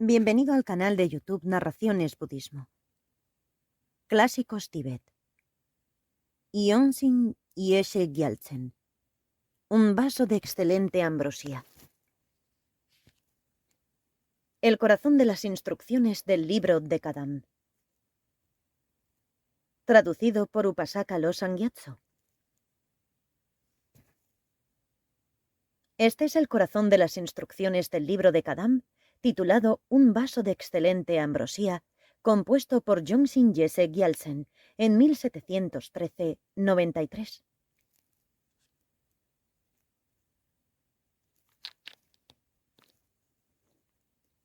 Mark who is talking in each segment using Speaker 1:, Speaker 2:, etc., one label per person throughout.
Speaker 1: Bienvenido al canal de YouTube Narraciones Budismo. Clásicos Tíbet. Yonsin Yeshe Gyaltsen. Un vaso de excelente ambrosía. El corazón de las instrucciones del libro de Kadam. Traducido por Upasaka Losang Gyatso. Este es el corazón de las instrucciones del libro de Kadam, titulado Un vaso de excelente ambrosía, compuesto por Yonsin Yeshe Gyaltsen en 1713-93.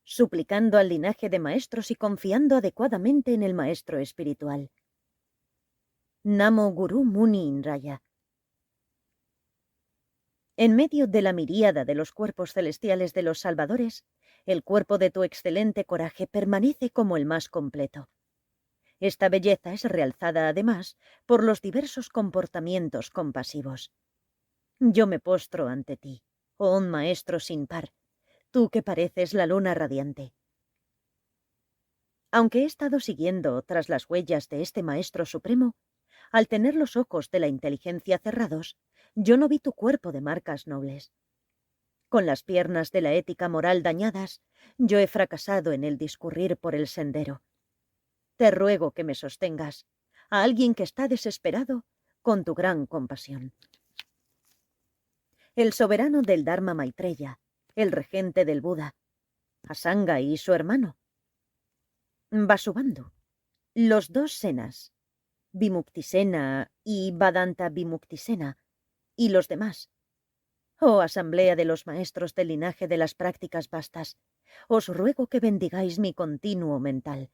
Speaker 1: Suplicando al linaje de maestros y confiando adecuadamente en el maestro espiritual. Namo Guru Muni Inraya. En medio de la miríada de los cuerpos celestiales de los salvadores, el cuerpo de tu excelente coraje permanece como el más completo. Esta belleza es realzada además por los diversos comportamientos compasivos. Yo me postro ante ti, oh maestro sin par, tú que pareces la luna radiante. Aunque he estado siguiendo tras las huellas de este Maestro Supremo, al tener los ojos de la inteligencia cerrados, yo no vi tu cuerpo de marcas nobles. Con las piernas de la ética moral dañadas, yo he fracasado en el discurrir por el sendero. Te ruego que me sostengas, a alguien que está desesperado, con tu gran compasión. El soberano del Dharma Maitreya, el regente del Buda, Asanga y su hermano, Vasubandhu, los dos Senas, Vimuktisena y Vedanta Vimuktisena, y los demás. Oh asamblea de los maestros del linaje de las prácticas vastas, os ruego que bendigáis mi continuo mental.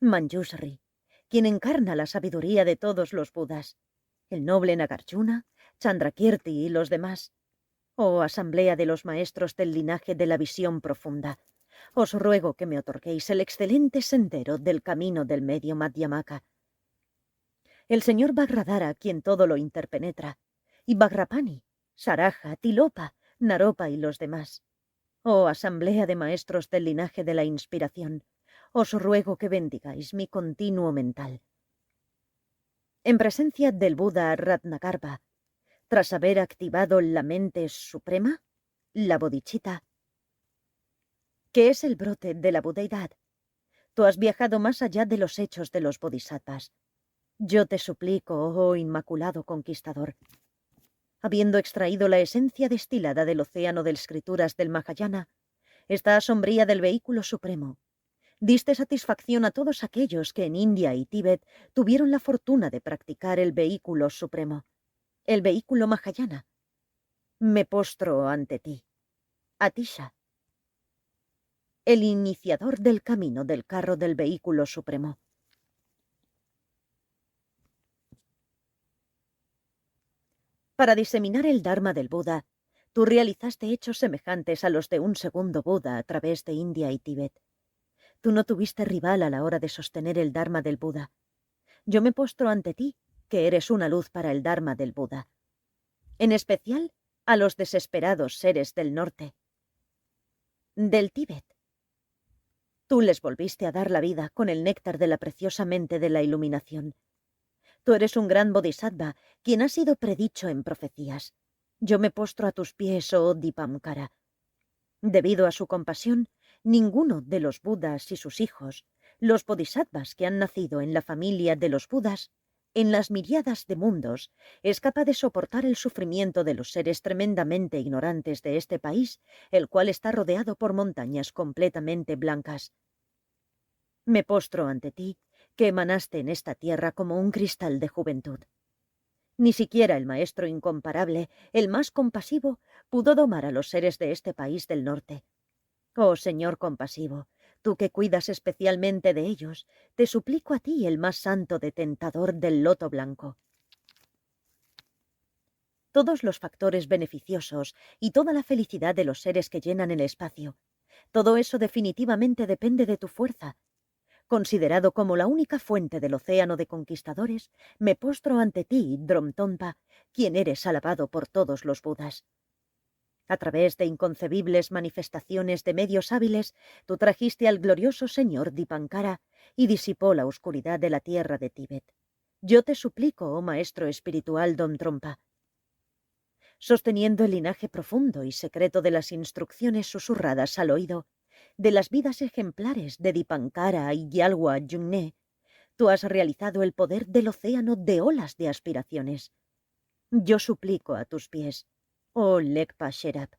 Speaker 1: Manjushri, quien encarna la sabiduría de todos los Budas, el noble Nagarjuna, Chandrakirti y los demás. Oh asamblea de los maestros del linaje de la visión profunda, os ruego que me otorguéis el excelente sendero del camino del medio Madhyamaka. El señor Vajradhara, quien todo lo interpenetra, y Vajrapani, Saraja, Tilopa, Naropa y los demás. Oh asamblea de maestros del linaje de la inspiración, os ruego que bendigáis mi continuo mental. En presencia del Buda Ratnagarbha, tras haber activado la mente suprema, la bodhicitta, que es el brote de la budeidad, tú has viajado más allá de los hechos de los bodhisattvas. Yo te suplico, oh inmaculado conquistador, habiendo extraído la esencia destilada del océano de escrituras del Mahayana, esta sombría del vehículo supremo, diste satisfacción a todos aquellos que en India y Tíbet tuvieron la fortuna de practicar el vehículo supremo, el vehículo Mahayana. Me postro ante ti, Atisha, el iniciador del camino del carro del vehículo supremo. Para diseminar el Dharma del Buda, tú realizaste hechos semejantes a los de un segundo Buda a través de India y Tíbet. Tú no tuviste rival a la hora de sostener el Dharma del Buda. Yo me postro ante ti, que eres una luz para el Dharma del Buda. En especial a los desesperados seres del norte, del Tíbet. Tú les volviste a dar la vida con el néctar de la preciosa mente de la iluminación. Tú eres un gran bodhisattva, quien ha sido predicho en profecías. Yo me postro a tus pies, oh Dipamkara. Debido a su compasión, ninguno de los Budas y sus hijos, los bodhisattvas que han nacido en la familia de los Budas, en las miriadas de mundos, es capaz de soportar el sufrimiento de los seres tremendamente ignorantes de este país, el cual está rodeado por montañas completamente blancas. Me postro ante ti, que emanaste en esta tierra como un cristal de juventud. Ni siquiera el maestro incomparable, el más compasivo, pudo domar a los seres de este país del norte. Oh Señor compasivo, tú que cuidas especialmente de ellos, te suplico a ti, el más santo detentador del loto blanco. Todos los factores beneficiosos y toda la felicidad de los seres que llenan el espacio, todo eso definitivamente depende de tu fuerza. Considerado como la única fuente del océano de conquistadores, me postro ante ti, Dromtonpa, quien eres alabado por todos los Budas. A través de inconcebibles manifestaciones de medios hábiles, tú trajiste al glorioso señor Dipankara y disipó la oscuridad de la tierra de Tíbet. Yo te suplico, oh maestro espiritual Don Trompa, sosteniendo el linaje profundo y secreto de las instrucciones susurradas al oído, de las vidas ejemplares de Dipankara y Gyalwa Yungne, tú has realizado el poder del océano de olas de aspiraciones. Yo suplico a tus pies, oh Legpa Sherab.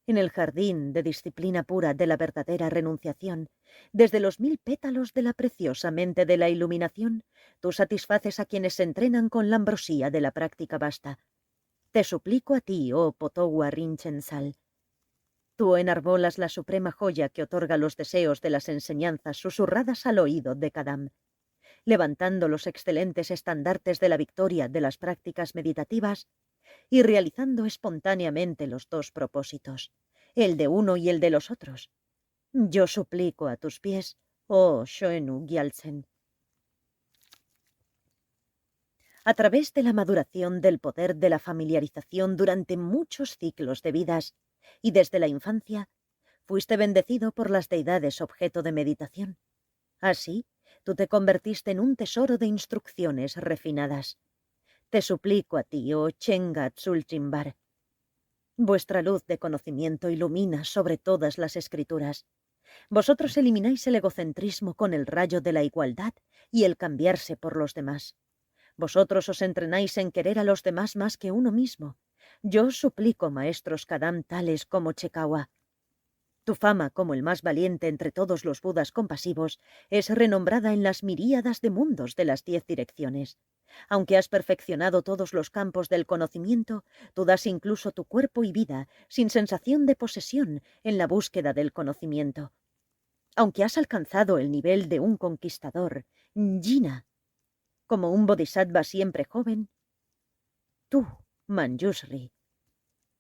Speaker 1: En el jardín de disciplina pura de la verdadera renunciación, desde los 1000 pétalos de la preciosa mente de la iluminación, tú satisfaces a quienes se entrenan con la ambrosía de la práctica vasta. Te suplico a ti, oh Potogua Rinchen-Sal. Tú enarbolas la suprema joya que otorga los deseos de las enseñanzas susurradas al oído de Kadam, levantando los excelentes estandartes de la victoria de las prácticas meditativas y realizando espontáneamente los dos propósitos, el de uno y el de los otros. Yo suplico a tus pies, oh Shoenu Gyaltsen. A través de la maduración del poder de la familiarización durante muchos ciclos de vidas y desde la infancia, fuiste bendecido por las deidades objeto de meditación. Así, tú te convertiste en un tesoro de instrucciones refinadas. Te suplico a ti, oh Chenga Tsulchimbar. Vuestra luz de conocimiento ilumina sobre todas las escrituras. Vosotros elimináis el egocentrismo con el rayo de la igualdad y el cambiarse por los demás. Vosotros os entrenáis en querer a los demás más que uno mismo. Yo os suplico, maestros Kadam tales como Chekawa. Tu fama como el más valiente entre todos los budas compasivos es renombrada en las miríadas de mundos de las 10 direcciones. Aunque has perfeccionado todos los campos del conocimiento, tú das incluso tu cuerpo y vida sin sensación de posesión en la búsqueda del conocimiento. Aunque has alcanzado el nivel de un conquistador, Jina, como un bodhisattva siempre joven, tú, Manjushri,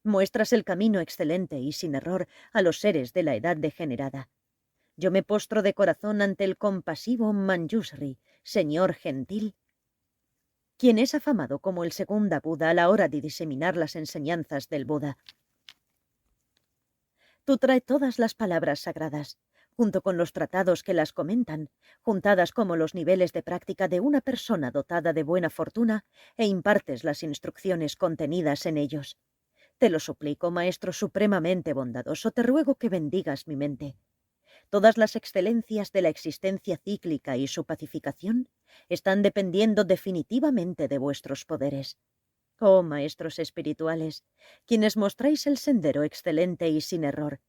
Speaker 1: muestras el camino excelente y sin error a los seres de la edad degenerada. Yo me postro de corazón ante el compasivo Manjushri, señor gentil, quien es afamado como el segundo Buda a la hora de diseminar las enseñanzas del Buda. Tú traes todas las palabras sagradas, junto con los tratados que las comentan, juntadas como los niveles de práctica de una persona dotada de buena fortuna, e impartes las instrucciones contenidas en ellos. Te lo suplico, Maestro supremamente bondadoso, te ruego que bendigas mi mente. Todas las excelencias de la existencia cíclica y su pacificación están dependiendo definitivamente de vuestros poderes. Oh maestros espirituales, quienes mostráis el sendero excelente y sin error,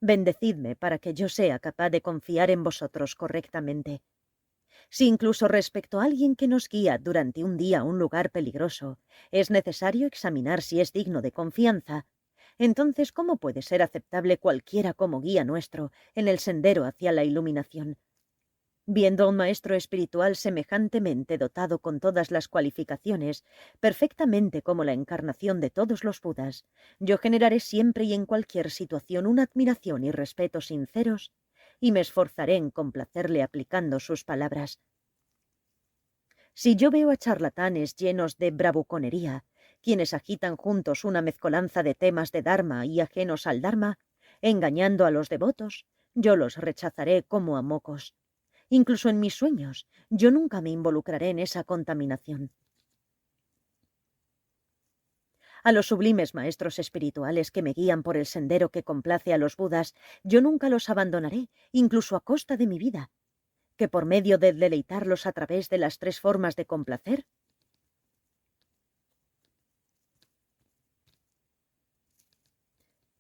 Speaker 1: bendecidme para que yo sea capaz de confiar en vosotros correctamente. Si incluso respecto a alguien que nos guía durante un día a un lugar peligroso, es necesario examinar si es digno de confianza, entonces ¿cómo puede ser aceptable cualquiera como guía nuestro en el sendero hacia la iluminación? Viendo a un maestro espiritual semejantemente dotado con todas las cualificaciones, perfectamente como la encarnación de todos los Budas, yo generaré siempre y en cualquier situación una admiración y respeto sinceros, y me esforzaré en complacerle aplicando sus palabras. Si yo veo a charlatanes llenos de bravuconería, quienes agitan juntos una mezcolanza de temas de Dharma y ajenos al Dharma, engañando a los devotos, yo los rechazaré como a mocos. Incluso en mis sueños, yo nunca me involucraré en esa contaminación. A los sublimes maestros espirituales que me guían por el sendero que complace a los Budas, yo nunca los abandonaré, incluso a costa de mi vida, que por medio de deleitarlos a través de las 3 formas de complacer,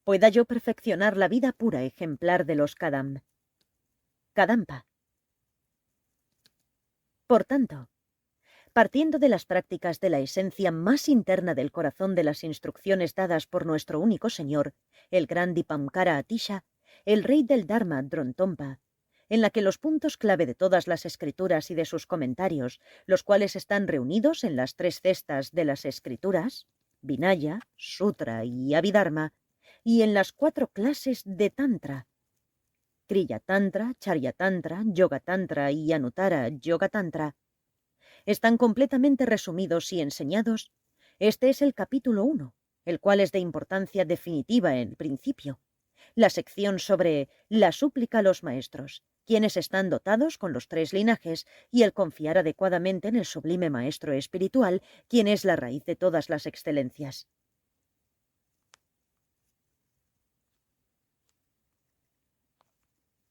Speaker 1: pueda yo perfeccionar la vida pura ejemplar de los Kadampa. Por tanto, partiendo de las prácticas de la esencia más interna del corazón de las instrucciones dadas por nuestro único Señor, el gran Dipankara Atisha, el rey del Dharma Drontompa, en la que los puntos clave de todas las escrituras y de sus comentarios, los cuales están reunidos en las 3 cestas de las escrituras, Vinaya, Sutra y Abhidharma, y en las 4 clases de Tantra, Kriya Tantra, Charya Tantra, Yoga Tantra y Anuttara Yoga Tantra, están completamente resumidos y enseñados. Este es el capítulo 1, el cual es de importancia definitiva en principio. La sección sobre la súplica a los maestros, quienes están dotados con los 3 linajes, y el confiar adecuadamente en el sublime maestro espiritual, quien es la raíz de todas las excelencias.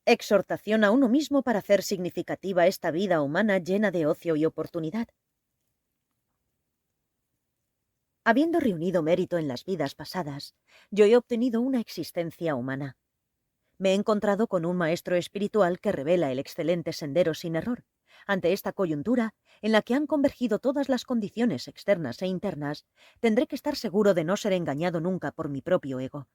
Speaker 1: Exhortación a uno mismo para hacer significativa esta vida humana llena de ocio y oportunidad. Habiendo reunido mérito en las vidas pasadas, yo he obtenido una existencia humana. Me he encontrado con un maestro espiritual que revela el excelente sendero sin error. Ante esta coyuntura, en la que han convergido todas las condiciones externas e internas, tendré que estar seguro de no ser engañado nunca por mi propio ego.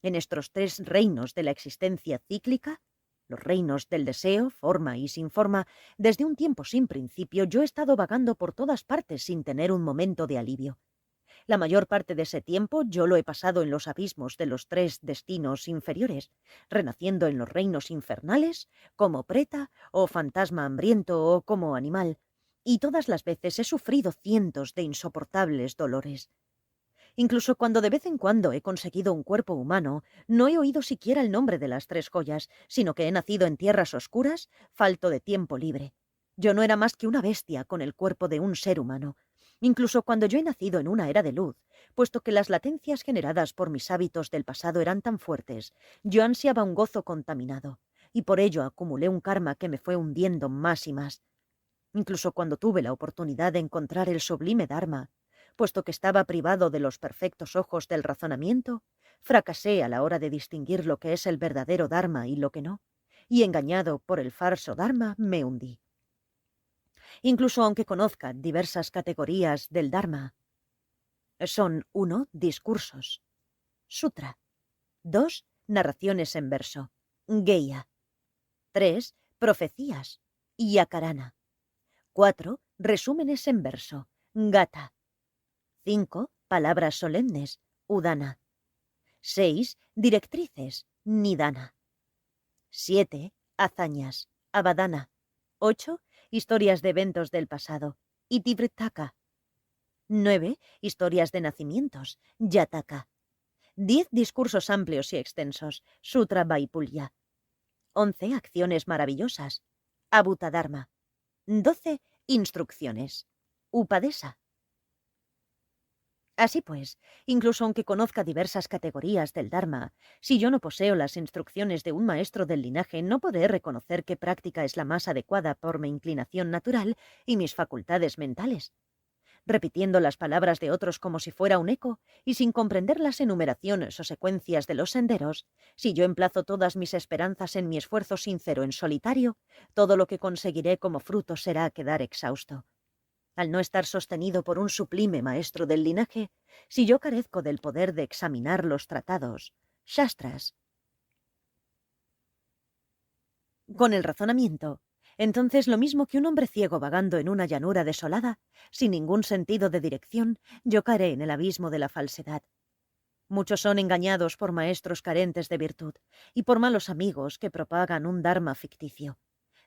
Speaker 1: En estos 3 reinos de la existencia cíclica, los reinos del deseo, forma y sin forma, desde un tiempo sin principio yo he estado vagando por todas partes sin tener un momento de alivio. La mayor parte de ese tiempo yo lo he pasado en los abismos de los 3 destinos inferiores, renaciendo en los reinos infernales, como preta o fantasma hambriento o como animal, y todas las veces he sufrido cientos de insoportables dolores. Incluso cuando de vez en cuando he conseguido un cuerpo humano, no he oído siquiera el nombre de las 3 joyas, sino que he nacido en tierras oscuras, falto de tiempo libre. Yo no era más que una bestia con el cuerpo de un ser humano. Incluso cuando yo he nacido en una era de luz, puesto que las latencias generadas por mis hábitos del pasado eran tan fuertes, yo ansiaba un gozo contaminado, y por ello acumulé un karma que me fue hundiendo más y más. Incluso cuando tuve la oportunidad de encontrar el sublime Dharma, puesto que estaba privado de los perfectos ojos del razonamiento, fracasé a la hora de distinguir lo que es el verdadero Dharma y lo que no, y engañado por el falso Dharma me hundí. Incluso aunque conozca diversas categorías del Dharma, son 1. Discursos, Sutra; 2. Narraciones en verso, Geya; 3. Profecías, Yakarana; 4. Resúmenes en verso, Gatha; 5. Palabras solemnes, Udana; 6. Directrices, Nidana; 7. Hazañas, Avadana; 8. Historias de eventos del pasado, Itivrtaka; 9. Historias de nacimientos, Jataka; 10. Discursos amplios y extensos, Sutra Vaipulya; 11. Acciones maravillosas, Abhutadharma; 12. Instrucciones, Upadesa. Así pues, incluso aunque conozca diversas categorías del Dharma, si yo no poseo las instrucciones de un maestro del linaje, no podré reconocer qué práctica es la más adecuada por mi inclinación natural y mis facultades mentales. Repitiendo las palabras de otros como si fuera un eco, y sin comprender las enumeraciones o secuencias de los senderos, si yo emplazo todas mis esperanzas en mi esfuerzo sincero en solitario, todo lo que conseguiré como fruto será quedar exhausto. Al no estar sostenido por un sublime maestro del linaje, si yo carezco del poder de examinar los tratados, shastras, con el razonamiento, entonces lo mismo que un hombre ciego vagando en una llanura desolada, sin ningún sentido de dirección, yo caeré en el abismo de la falsedad. Muchos son engañados por maestros carentes de virtud y por malos amigos que propagan un dharma ficticio,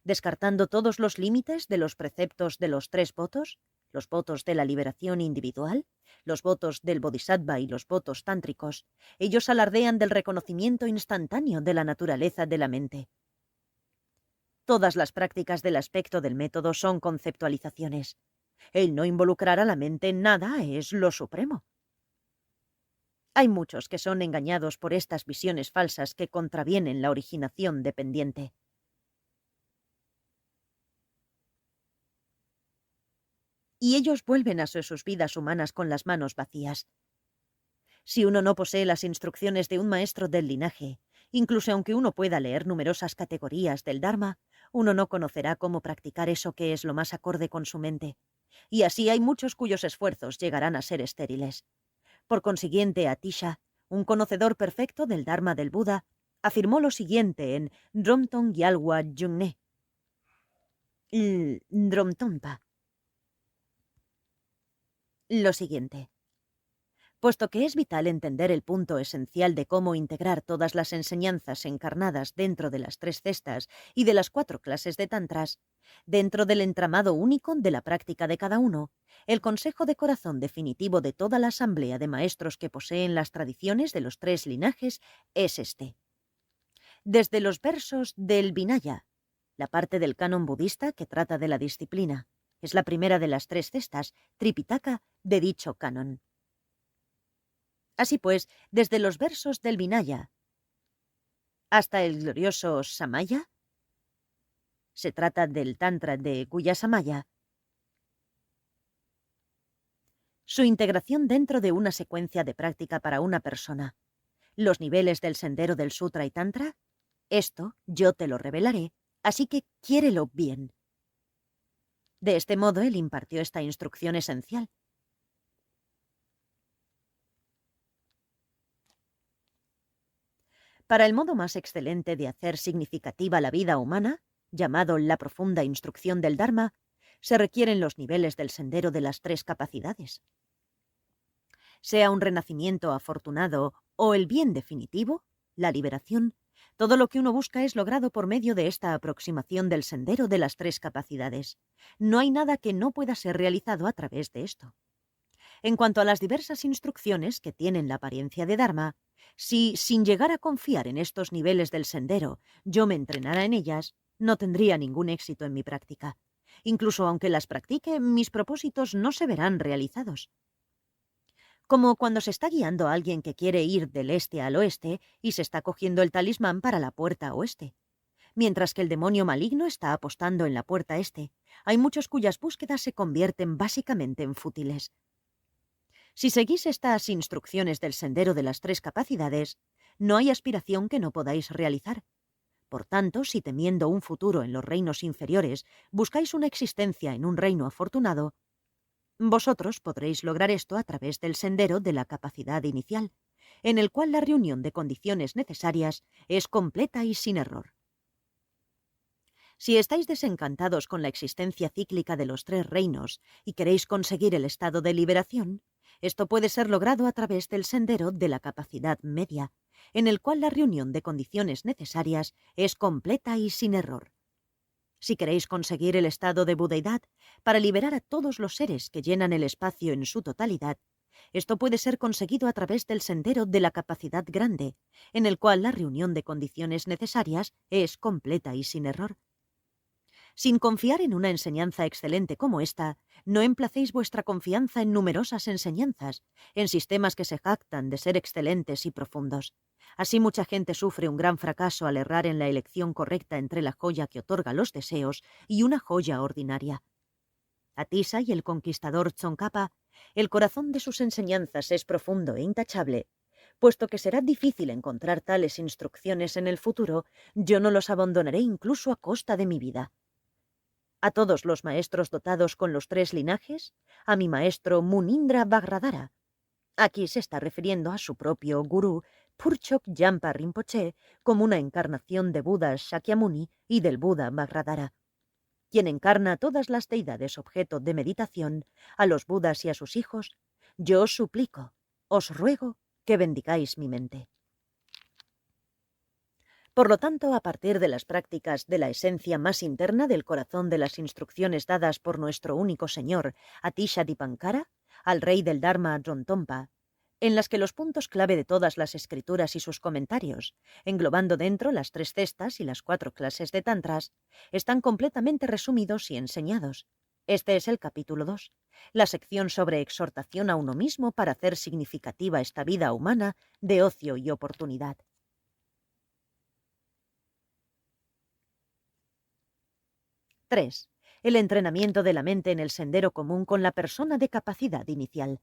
Speaker 1: descartando todos los límites de los preceptos de los 3 votos, los votos de la liberación individual, los votos del bodhisattva y los votos tántricos. Ellos alardean del reconocimiento instantáneo de la naturaleza de la mente. Todas las prácticas del aspecto del método son conceptualizaciones. El no involucrar a la mente en nada es lo supremo. Hay muchos que son engañados por estas visiones falsas que contravienen la originación dependiente. Y ellos vuelven a sus vidas humanas con las manos vacías. Si uno no posee las instrucciones de un maestro del linaje, incluso aunque uno pueda leer numerosas categorías del Dharma, uno no conocerá cómo practicar eso que es lo más acorde con su mente. Y así hay muchos cuyos esfuerzos llegarán a ser estériles. Por consiguiente, Atisha, un conocedor perfecto del Dharma del Buda, afirmó lo siguiente en Dromton Gyalwa Jungne. Dromtonpa. Lo siguiente: Puesto que es vital entender el punto esencial de cómo integrar todas las enseñanzas encarnadas dentro de las 3 cestas y de las 4 clases de tantras, dentro del entramado único de la práctica de cada uno, el consejo de corazón definitivo de toda la asamblea de maestros que poseen las tradiciones de los 3 linajes es este. Desde los versos del Vinaya, la parte del canon budista que trata de la disciplina, es la primera de las 3 cestas, Tripitaka, de dicho canon. Así pues, desde los versos del Vinaya hasta el glorioso Samaya, se trata del Tantra de Guyasamaya, su integración dentro de una secuencia de práctica para una persona, los niveles del sendero del Sutra y Tantra, esto yo te lo revelaré, así que quiérelo bien. De este modo, él impartió esta instrucción esencial. Para el modo más excelente de hacer significativa la vida humana, llamado la profunda instrucción del Dharma, se requieren los niveles del sendero de las 3 capacidades. Sea un renacimiento afortunado o el bien definitivo, la liberación, todo lo que uno busca es logrado por medio de esta aproximación del sendero de las 3 capacidades. No hay nada que no pueda ser realizado a través de esto. En cuanto a las diversas instrucciones que tienen la apariencia de Dharma, si, sin llegar a confiar en estos niveles del sendero, yo me entrenara en ellas, no tendría ningún éxito en mi práctica. Incluso aunque las practique, mis propósitos no se verán realizados. Como cuando se está guiando a alguien que quiere ir del este al oeste y se está cogiendo el talismán para la puerta oeste. Mientras que el demonio maligno está apostando en la puerta este, hay muchos cuyas búsquedas se convierten básicamente en fútiles. Si seguís estas instrucciones del sendero de las 3 capacidades, no hay aspiración que no podáis realizar. Por tanto, si temiendo un futuro en los reinos inferiores, buscáis una existencia en un reino afortunado, vosotros podréis lograr esto a través del sendero de la capacidad inicial, en el cual la reunión de condiciones necesarias es completa y sin error. Si estáis desencantados con la existencia cíclica de los 3 reinos y queréis conseguir el estado de liberación, esto puede ser logrado a través del sendero de la capacidad media, en el cual la reunión de condiciones necesarias es completa y sin error. Si queréis conseguir el estado de budeidad para liberar a todos los seres que llenan el espacio en su totalidad, esto puede ser conseguido a través del sendero de la capacidad grande, en el cual la reunión de condiciones necesarias es completa y sin error. Sin confiar en una enseñanza excelente como esta, no emplacéis vuestra confianza en numerosas enseñanzas, en sistemas que se jactan de ser excelentes y profundos. Así mucha gente sufre un gran fracaso al errar en la elección correcta entre la joya que otorga los deseos y una joya ordinaria. Atisa y el conquistador Tsongkhapa, el corazón de sus enseñanzas es profundo e intachable. Puesto que será difícil encontrar tales instrucciones en el futuro, yo no los abandonaré incluso a costa de mi vida. A todos los maestros dotados con los 3 linajes, a mi maestro Munindra Vajradhara. Aquí se está refiriendo a su propio gurú, Purchok Yampa Rinpoche, como una encarnación de Buda Shakyamuni y del Buda Vajradhara, quien encarna a todas las deidades objeto de meditación, a los Budas y a sus hijos. Yo os suplico, os ruego que bendigáis mi mente. Por lo tanto, a partir de las prácticas de la esencia más interna del corazón de las instrucciones dadas por nuestro único Señor, Atisha Dipankara, al rey del Dharma Drontompa, en las que los puntos clave de todas las escrituras y sus comentarios, englobando dentro las 3 cestas y las 4 clases de tantras, están completamente resumidos y enseñados. Este es el capítulo 2, la sección sobre exhortación a uno mismo para hacer significativa esta vida humana de ocio y oportunidad. 3. El entrenamiento de la mente en el sendero común con la persona de capacidad inicial.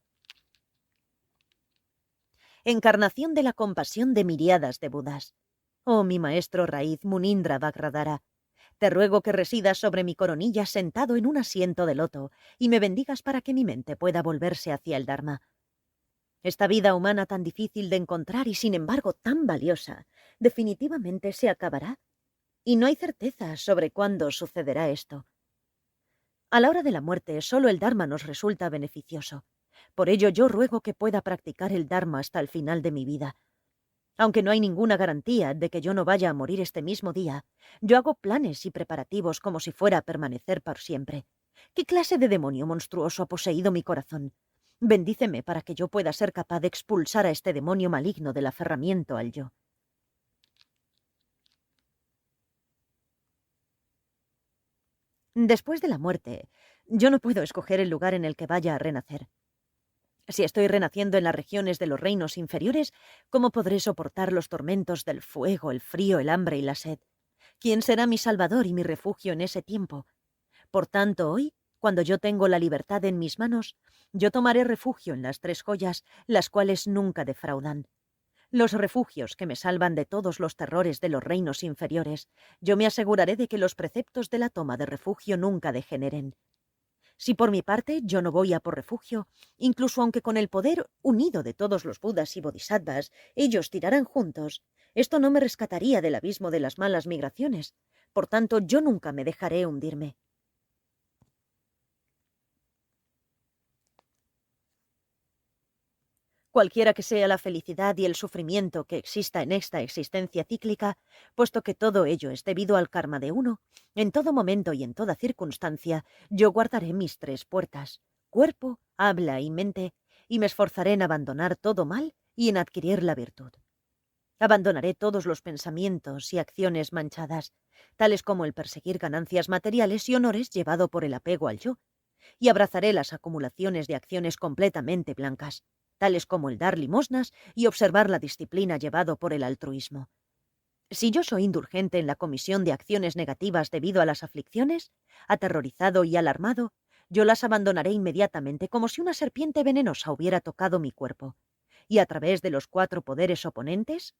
Speaker 1: Encarnación de la compasión de miriadas de Budas. Oh, mi maestro raíz Munindra Vajradhara, te ruego que residas sobre mi coronilla sentado en un asiento de loto y me bendigas para que mi mente pueda volverse hacia el Dharma. Esta vida humana tan difícil de encontrar y sin embargo tan valiosa, definitivamente se acabará, y no hay certeza sobre cuándo sucederá esto. A la hora de la muerte, solo el Dharma nos resulta beneficioso. Por ello yo ruego que pueda practicar el Dharma hasta el final de mi vida. Aunque no hay ninguna garantía de que yo no vaya a morir este mismo día, yo hago planes y preparativos como si fuera a permanecer por siempre. ¿Qué clase de demonio monstruoso ha poseído mi corazón? Bendíceme para que yo pueda ser capaz de expulsar a este demonio maligno del aferramiento al yo. Después de la muerte, yo no puedo escoger el lugar en el que vaya a renacer. Si estoy renaciendo en las regiones de los reinos inferiores, ¿cómo podré soportar los tormentos del fuego, el frío, el hambre y la sed? ¿Quién será mi salvador y mi refugio en ese tiempo? Por tanto, hoy, cuando yo tengo la libertad en mis manos, yo tomaré refugio en las 3 joyas, las cuales nunca defraudan. Los refugios que me salvan de todos los terrores de los reinos inferiores, yo me aseguraré de que los preceptos de la toma de refugio nunca degeneren. Si por mi parte yo no voy a por refugio, incluso aunque con el poder unido de todos los Budas y Bodhisattvas ellos tiraran juntos, esto no me rescataría del abismo de las malas migraciones. Por tanto, yo nunca me dejaré hundirme. Cualquiera que sea la felicidad y el sufrimiento que exista en esta existencia cíclica, puesto que todo ello es debido al karma de uno, en todo momento y en toda circunstancia, yo guardaré mis 3 puertas, cuerpo, habla y mente, y me esforzaré en abandonar todo mal y en adquirir la virtud. Abandonaré todos los pensamientos y acciones manchadas, tales como el perseguir ganancias materiales y honores llevado por el apego al yo, y abrazaré las acumulaciones de acciones completamente blancas, tales como el dar limosnas y observar la disciplina llevado por el altruismo. Si yo soy indulgente en la comisión de acciones negativas debido a las aflicciones, aterrorizado y alarmado, yo las abandonaré inmediatamente como si una serpiente venenosa hubiera tocado mi cuerpo, y a través de los 4 poderes oponentes,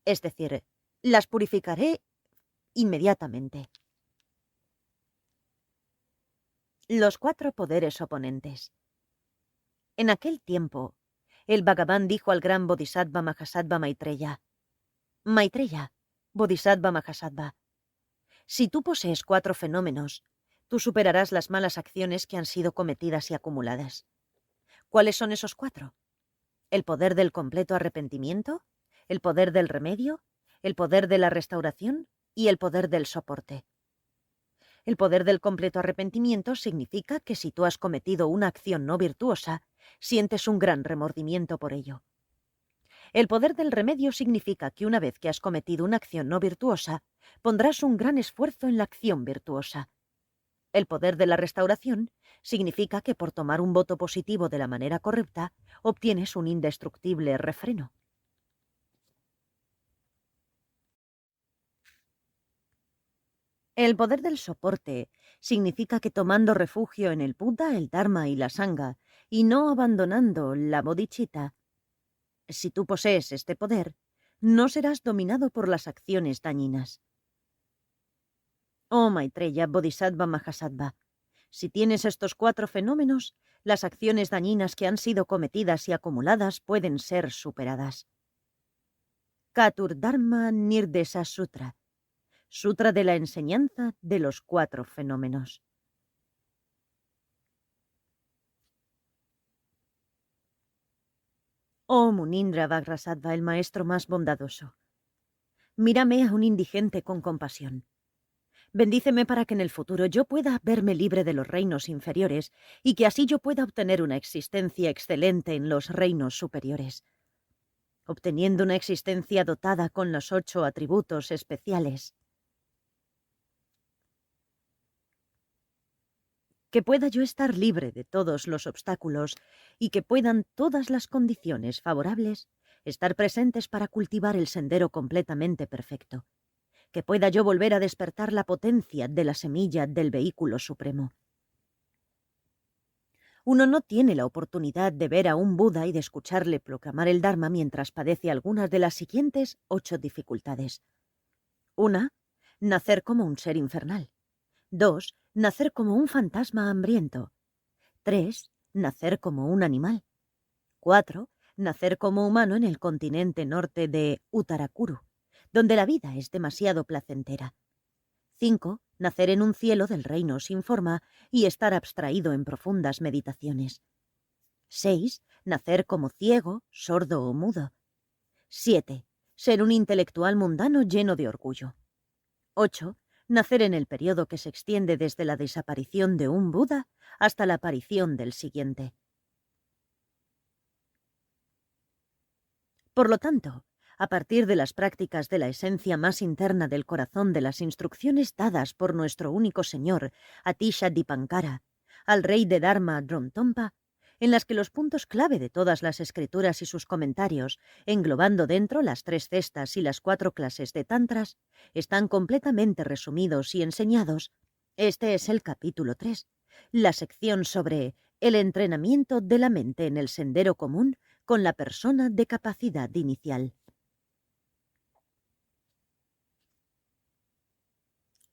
Speaker 1: es decir, las purificaré inmediatamente. Los 4 poderes oponentes. En aquel tiempo, el Bhagavan dijo al gran Bodhisattva Mahasattva Maitreya: Maitreya, Bodhisattva Mahasattva, si tú posees 4 fenómenos, tú superarás las malas acciones que han sido cometidas y acumuladas. ¿Cuáles son esos 4? El poder del completo arrepentimiento, el poder del remedio, el poder de la restauración y el poder del soporte. El poder del completo arrepentimiento significa que si tú has cometido una acción no virtuosa, sientes un gran remordimiento por ello. El poder del remedio significa que una vez que has cometido una acción no virtuosa, pondrás un gran esfuerzo en la acción virtuosa. El poder de la restauración significa que por tomar un voto positivo de la manera correcta, obtienes un indestructible refreno. El poder del soporte significa que tomando refugio en el Buda, el Dharma y la Sangha, y no abandonando la bodhicitta, si tú posees este poder, no serás dominado por las acciones dañinas. Oh Maitreya, Bodhisattva Mahasattva, si tienes estos 4 fenómenos, las acciones dañinas que han sido cometidas y acumuladas pueden ser superadas. Katurdharma Nirdesa Sutra, Sutra de la enseñanza de los 4 fenómenos. Oh Munindra Vajrasattva, el maestro más bondadoso, mírame a un indigente con compasión. Bendíceme para que en el futuro yo pueda verme libre de los reinos inferiores y que así yo pueda obtener una existencia excelente en los reinos superiores, obteniendo una existencia dotada con los 8 atributos especiales. Que pueda yo estar libre de todos los obstáculos y que puedan todas las condiciones favorables estar presentes para cultivar el sendero completamente perfecto. Que pueda yo volver a despertar la potencia de la semilla del vehículo supremo. Uno no tiene la oportunidad de ver a un Buda y de escucharle proclamar el Dharma mientras padece algunas de las siguientes 8 dificultades. 1. Nacer como un ser infernal. 2. Nacer como un fantasma hambriento. 3. Nacer como un animal. 4. Nacer como humano en el continente norte de Uttarakuru, donde la vida es demasiado placentera. 5. Nacer en un cielo del reino sin forma y estar abstraído en profundas meditaciones. 6. Nacer como ciego, sordo o mudo. 7. Ser un intelectual mundano lleno de orgullo. 8. Nacer en el periodo que se extiende desde la desaparición de un Buda hasta la aparición del siguiente. Por lo tanto, a partir de las prácticas de la esencia más interna del corazón de las instrucciones dadas por nuestro único Señor, Atisha Dipankara, al rey de Dharma Dromtonpa, en las que los puntos clave de todas las escrituras y sus comentarios, englobando dentro las 3 cestas y las 4 clases de tantras, están completamente resumidos y enseñados. Este es el capítulo 3, la sección sobre el entrenamiento de la mente en el sendero común con la persona de capacidad inicial.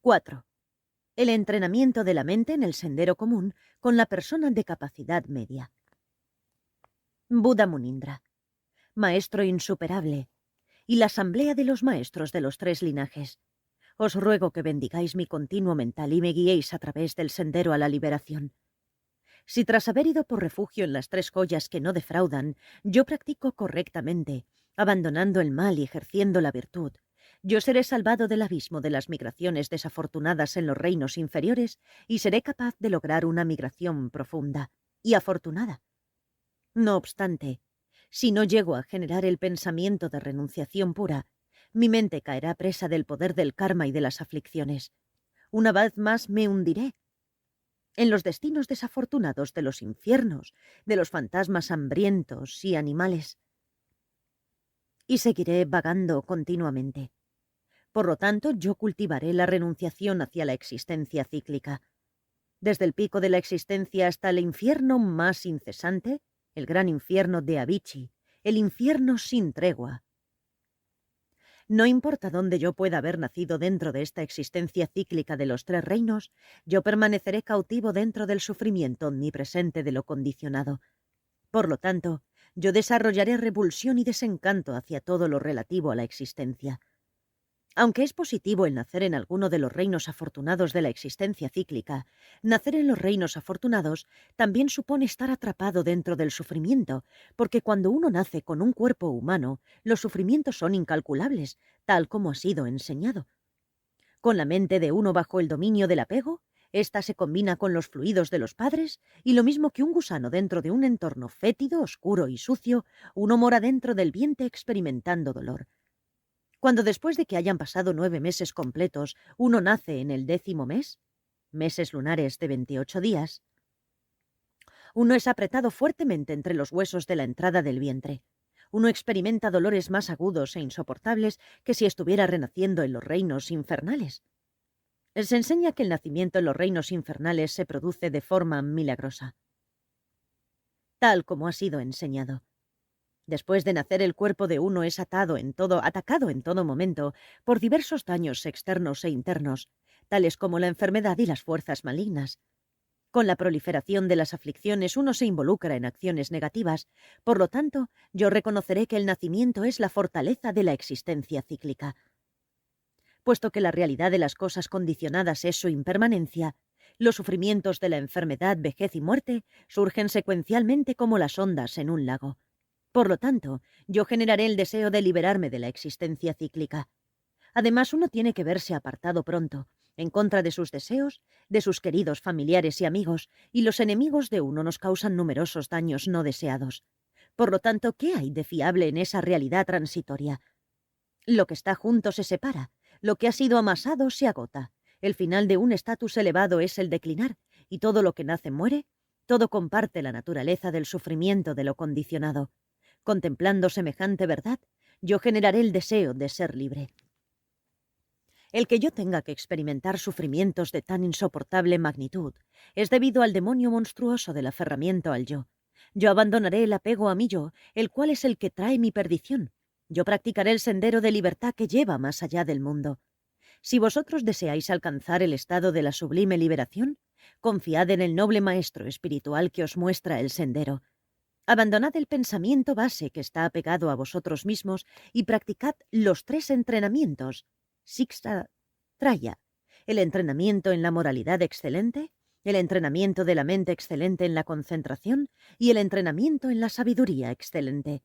Speaker 1: 4. El entrenamiento de la mente en el sendero común con la persona de capacidad media. Buda Munindra, maestro insuperable, y la asamblea de los maestros de los 3 linajes, os ruego que bendigáis mi continuo mental y me guiéis a través del sendero a la liberación. Si tras haber ido por refugio en las 3 joyas que no defraudan, yo practico correctamente, abandonando el mal y ejerciendo la virtud, yo seré salvado del abismo de las migraciones desafortunadas en los reinos inferiores y seré capaz de lograr una migración profunda y afortunada. No obstante, si no llego a generar el pensamiento de renunciación pura, mi mente caerá presa del poder del karma y de las aflicciones. Una vez más me hundiré en los destinos desafortunados de los infiernos, de los fantasmas hambrientos y animales, y seguiré vagando continuamente. Por lo tanto, yo cultivaré la renunciación hacia la existencia cíclica. Desde el pico de la existencia hasta el infierno más incesante, el gran infierno de Avicii, el infierno sin tregua. No importa dónde yo pueda haber nacido dentro de esta existencia cíclica de los 3 reinos, yo permaneceré cautivo dentro del sufrimiento omnipresente de lo condicionado. Por lo tanto, yo desarrollaré repulsión y desencanto hacia todo lo relativo a la existencia. Aunque es positivo el nacer en alguno de los reinos afortunados de la existencia cíclica, nacer en los reinos afortunados también supone estar atrapado dentro del sufrimiento, porque cuando uno nace con un cuerpo humano, los sufrimientos son incalculables, tal como ha sido enseñado. Con la mente de uno bajo el dominio del apego, ésta se combina con los fluidos de los padres, y lo mismo que un gusano dentro de un entorno fétido, oscuro y sucio, uno mora dentro del vientre experimentando dolor. Cuando después de que hayan pasado 9 meses completos, uno nace en el 10º mes, meses lunares de 28 días, uno es apretado fuertemente entre los huesos de la entrada del vientre. Uno experimenta dolores más agudos e insoportables que si estuviera renaciendo en los reinos infernales. Se enseña que el nacimiento en los reinos infernales se produce de forma milagrosa, tal como ha sido enseñado. Después de nacer, el cuerpo de uno es atacado en todo momento por diversos daños externos e internos, tales como la enfermedad y las fuerzas malignas. Con la proliferación de las aflicciones, uno se involucra en acciones negativas. Por lo tanto, yo reconoceré que el nacimiento es la fortaleza de la existencia cíclica. Puesto que la realidad de las cosas condicionadas es su impermanencia, los sufrimientos de la enfermedad, vejez y muerte surgen secuencialmente como las ondas en un lago. Por lo tanto, yo generaré el deseo de liberarme de la existencia cíclica. Además, uno tiene que verse apartado pronto, en contra de sus deseos, de sus queridos familiares y amigos, y los enemigos de uno nos causan numerosos daños no deseados. Por lo tanto, ¿qué hay de fiable en esa realidad transitoria? Lo que está junto se separa, lo que ha sido amasado se agota. El final de un estatus elevado es el declinar, y todo lo que nace muere, todo comparte la naturaleza del sufrimiento de lo condicionado. Contemplando semejante verdad, yo generaré el deseo de ser libre. El que yo tenga que experimentar sufrimientos de tan insoportable magnitud es debido al demonio monstruoso del aferramiento al yo. Yo abandonaré el apego a mi yo, el cual es el que trae mi perdición. Yo practicaré el sendero de libertad que lleva más allá del mundo. Si vosotros deseáis alcanzar el estado de la sublime liberación, confiad en el noble maestro espiritual que os muestra el sendero. Abandonad el pensamiento base que está apegado a vosotros mismos y practicad los 3 entrenamientos. Siksa Traya, el entrenamiento en la moralidad excelente, el entrenamiento de la mente excelente en la concentración y el entrenamiento en la sabiduría excelente.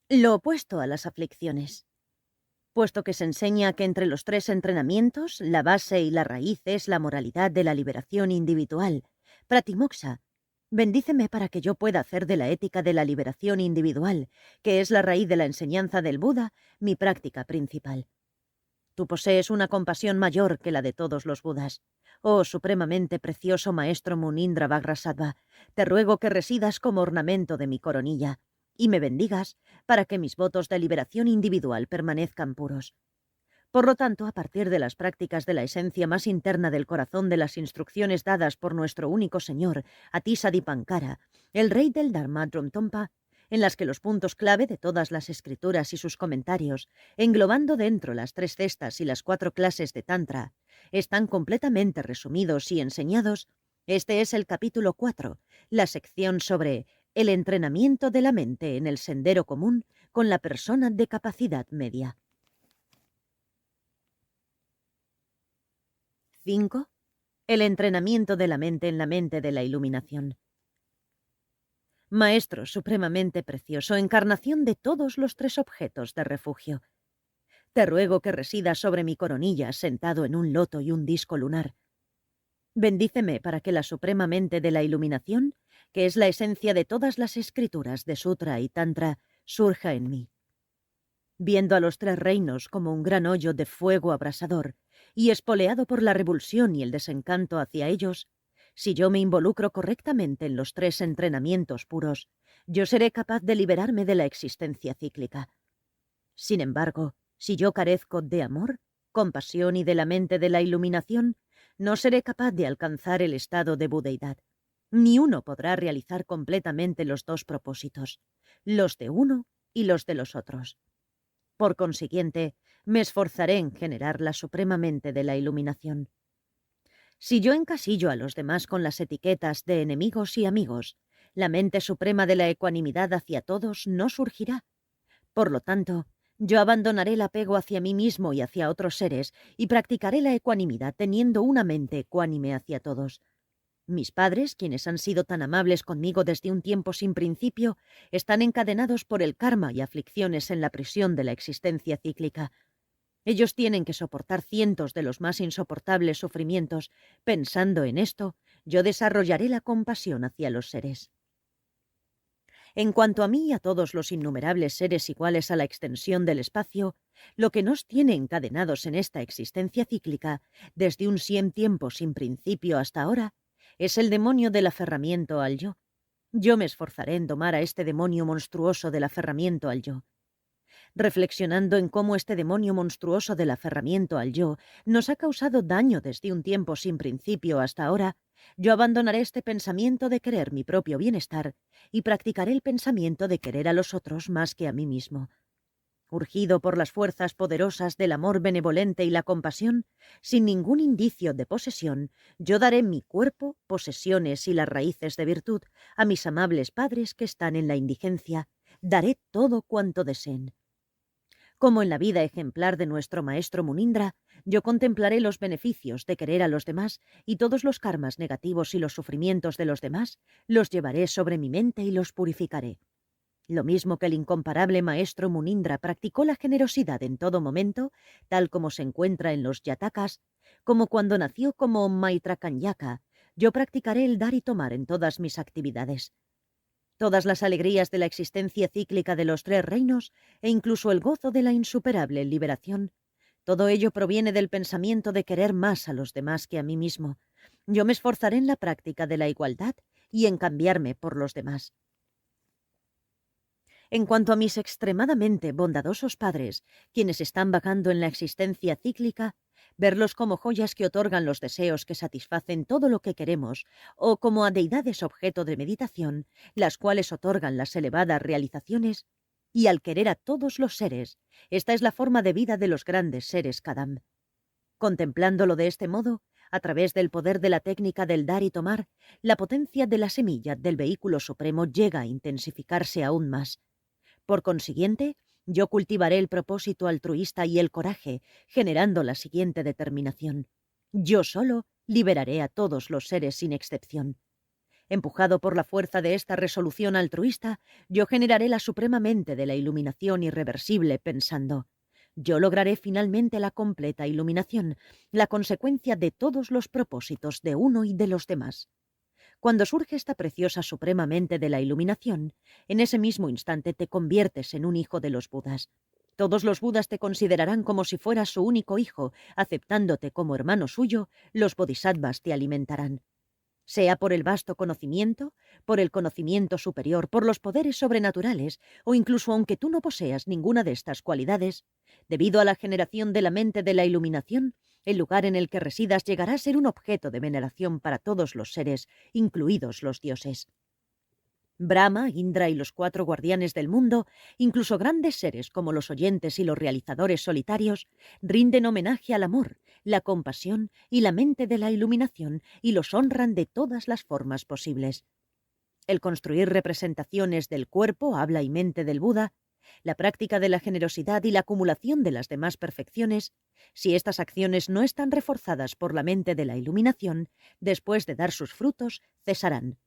Speaker 1: Lo opuesto a las aflicciones. Puesto que se enseña que entre los tres entrenamientos, la base y la raíz es la moralidad de la liberación individual, Pratimoksha, bendíceme para que yo pueda hacer de la ética de la liberación individual, que es la raíz de la enseñanza del Buda, mi práctica principal. Tú posees una compasión mayor que la de todos los Budas. Oh supremamente precioso maestro Munindra Vajrasattva, te ruego que residas como ornamento de mi coronilla y me bendigas para que mis votos de liberación individual permanezcan puros. Por lo tanto, a partir de las prácticas de la esencia más interna del corazón de las instrucciones dadas por nuestro único Señor, Atisa Dipankara, el rey del Dharma Dromtompa, en las que los puntos clave de todas las escrituras y sus comentarios, englobando dentro las 3 cestas y las 4 clases de Tantra, están completamente resumidos y enseñados, este es el capítulo 4, la sección sobre el entrenamiento de la mente en el sendero común con la persona de capacidad media. 5. El entrenamiento de la mente en la mente de la iluminación. Maestro supremamente precioso, encarnación de todos los 3 objetos de refugio, te ruego que residas sobre mi coronilla sentado en un loto y un disco lunar. Bendíceme para que la suprema mente de la iluminación, que es la esencia de todas las escrituras de Sutra y Tantra, surja en mí. Viendo a los 3 reinos como un gran hoyo de fuego abrasador y espoleado por la revulsión y el desencanto hacia ellos, si yo me involucro correctamente en los 3 entrenamientos puros, yo seré capaz de liberarme de la existencia cíclica. Sin embargo, si yo carezco de amor, compasión y de la mente de la iluminación, no seré capaz de alcanzar el estado de budeidad. Ni uno podrá realizar completamente los 2 propósitos, los de uno y los de los otros. Por consiguiente, me esforzaré en generar la suprema mente de la iluminación. Si yo encasillo a los demás con las etiquetas de enemigos y amigos, la mente suprema de la ecuanimidad hacia todos no surgirá. Por lo tanto, yo abandonaré el apego hacia mí mismo y hacia otros seres y practicaré la ecuanimidad teniendo una mente ecuánime hacia todos. Mis padres, quienes han sido tan amables conmigo desde un tiempo sin principio, están encadenados por el karma y aflicciones en la prisión de la existencia cíclica. Ellos tienen que soportar cientos de los más insoportables sufrimientos. Pensando en esto, yo desarrollaré la compasión hacia los seres. En cuanto a mí y a todos los innumerables seres iguales a la extensión del espacio, lo que nos tiene encadenados en esta existencia cíclica, desde un tiempo sin principio hasta ahora, es el demonio del aferramiento al yo. Yo me esforzaré en domar a este demonio monstruoso del aferramiento al yo. Reflexionando en cómo este demonio monstruoso del aferramiento al yo nos ha causado daño desde un tiempo sin principio hasta ahora, yo abandonaré este pensamiento de querer mi propio bienestar y practicaré el pensamiento de querer a los otros más que a mí mismo. Urgido por las fuerzas poderosas del amor benevolente y la compasión, sin ningún indicio de posesión, yo daré mi cuerpo, posesiones y las raíces de virtud a mis amables padres que están en la indigencia. Daré todo cuanto deseen. Como en la vida ejemplar de nuestro maestro Munindra, yo contemplaré los beneficios de querer a los demás y todos los karmas negativos y los sufrimientos de los demás los llevaré sobre mi mente y los purificaré. Lo mismo que el incomparable maestro Munindra practicó la generosidad en todo momento, tal como se encuentra en los Yatakas, como cuando nació como Maitrakanyaka, yo practicaré el dar y tomar en todas mis actividades. Todas las alegrías de la existencia cíclica de los 3 reinos e incluso el gozo de la insuperable liberación, todo ello proviene del pensamiento de querer más a los demás que a mí mismo. Yo me esforzaré en la práctica de la igualdad y en cambiarme por los demás. En cuanto a mis extremadamente bondadosos padres, quienes están vagando en la existencia cíclica, verlos como joyas que otorgan los deseos que satisfacen todo lo que queremos, o como a deidades objeto de meditación, las cuales otorgan las elevadas realizaciones, y al querer a todos los seres, esta es la forma de vida de los grandes seres Kadam. Contemplándolo de este modo, a través del poder de la técnica del dar y tomar, la potencia de la semilla del vehículo supremo llega a intensificarse aún más. Por consiguiente, Yo cultivaré el propósito altruista y el coraje, generando la siguiente determinación. Yo solo liberaré a todos los seres sin excepción. Empujado por la fuerza de esta resolución altruista, yo generaré la suprema mente de la iluminación irreversible pensando: yo lograré finalmente la completa iluminación, la consecuencia de todos los propósitos de uno y de los demás. Cuando surge esta preciosa suprema mente de la iluminación, en ese mismo instante te conviertes en un hijo de los Budas. Todos los Budas te considerarán como si fueras su único hijo, aceptándote como hermano suyo. Los bodhisattvas te alimentarán. Sea por el vasto conocimiento, por el conocimiento superior, por los poderes sobrenaturales, o incluso aunque tú no poseas ninguna de estas cualidades, debido a la generación de la mente de la iluminación, el lugar en el que residas llegará a ser un objeto de veneración para todos los seres, incluidos los dioses. Brahma, Indra y los 4 guardianes del mundo, incluso grandes seres como los oyentes y los realizadores solitarios, rinden homenaje al amor, la compasión y la mente de la iluminación y los honran de todas las formas posibles. El construir representaciones del cuerpo, habla y mente del Buda, la práctica de la generosidad y la acumulación de las demás perfecciones, si estas acciones no están reforzadas por la mente de la iluminación, después de dar sus frutos, cesarán.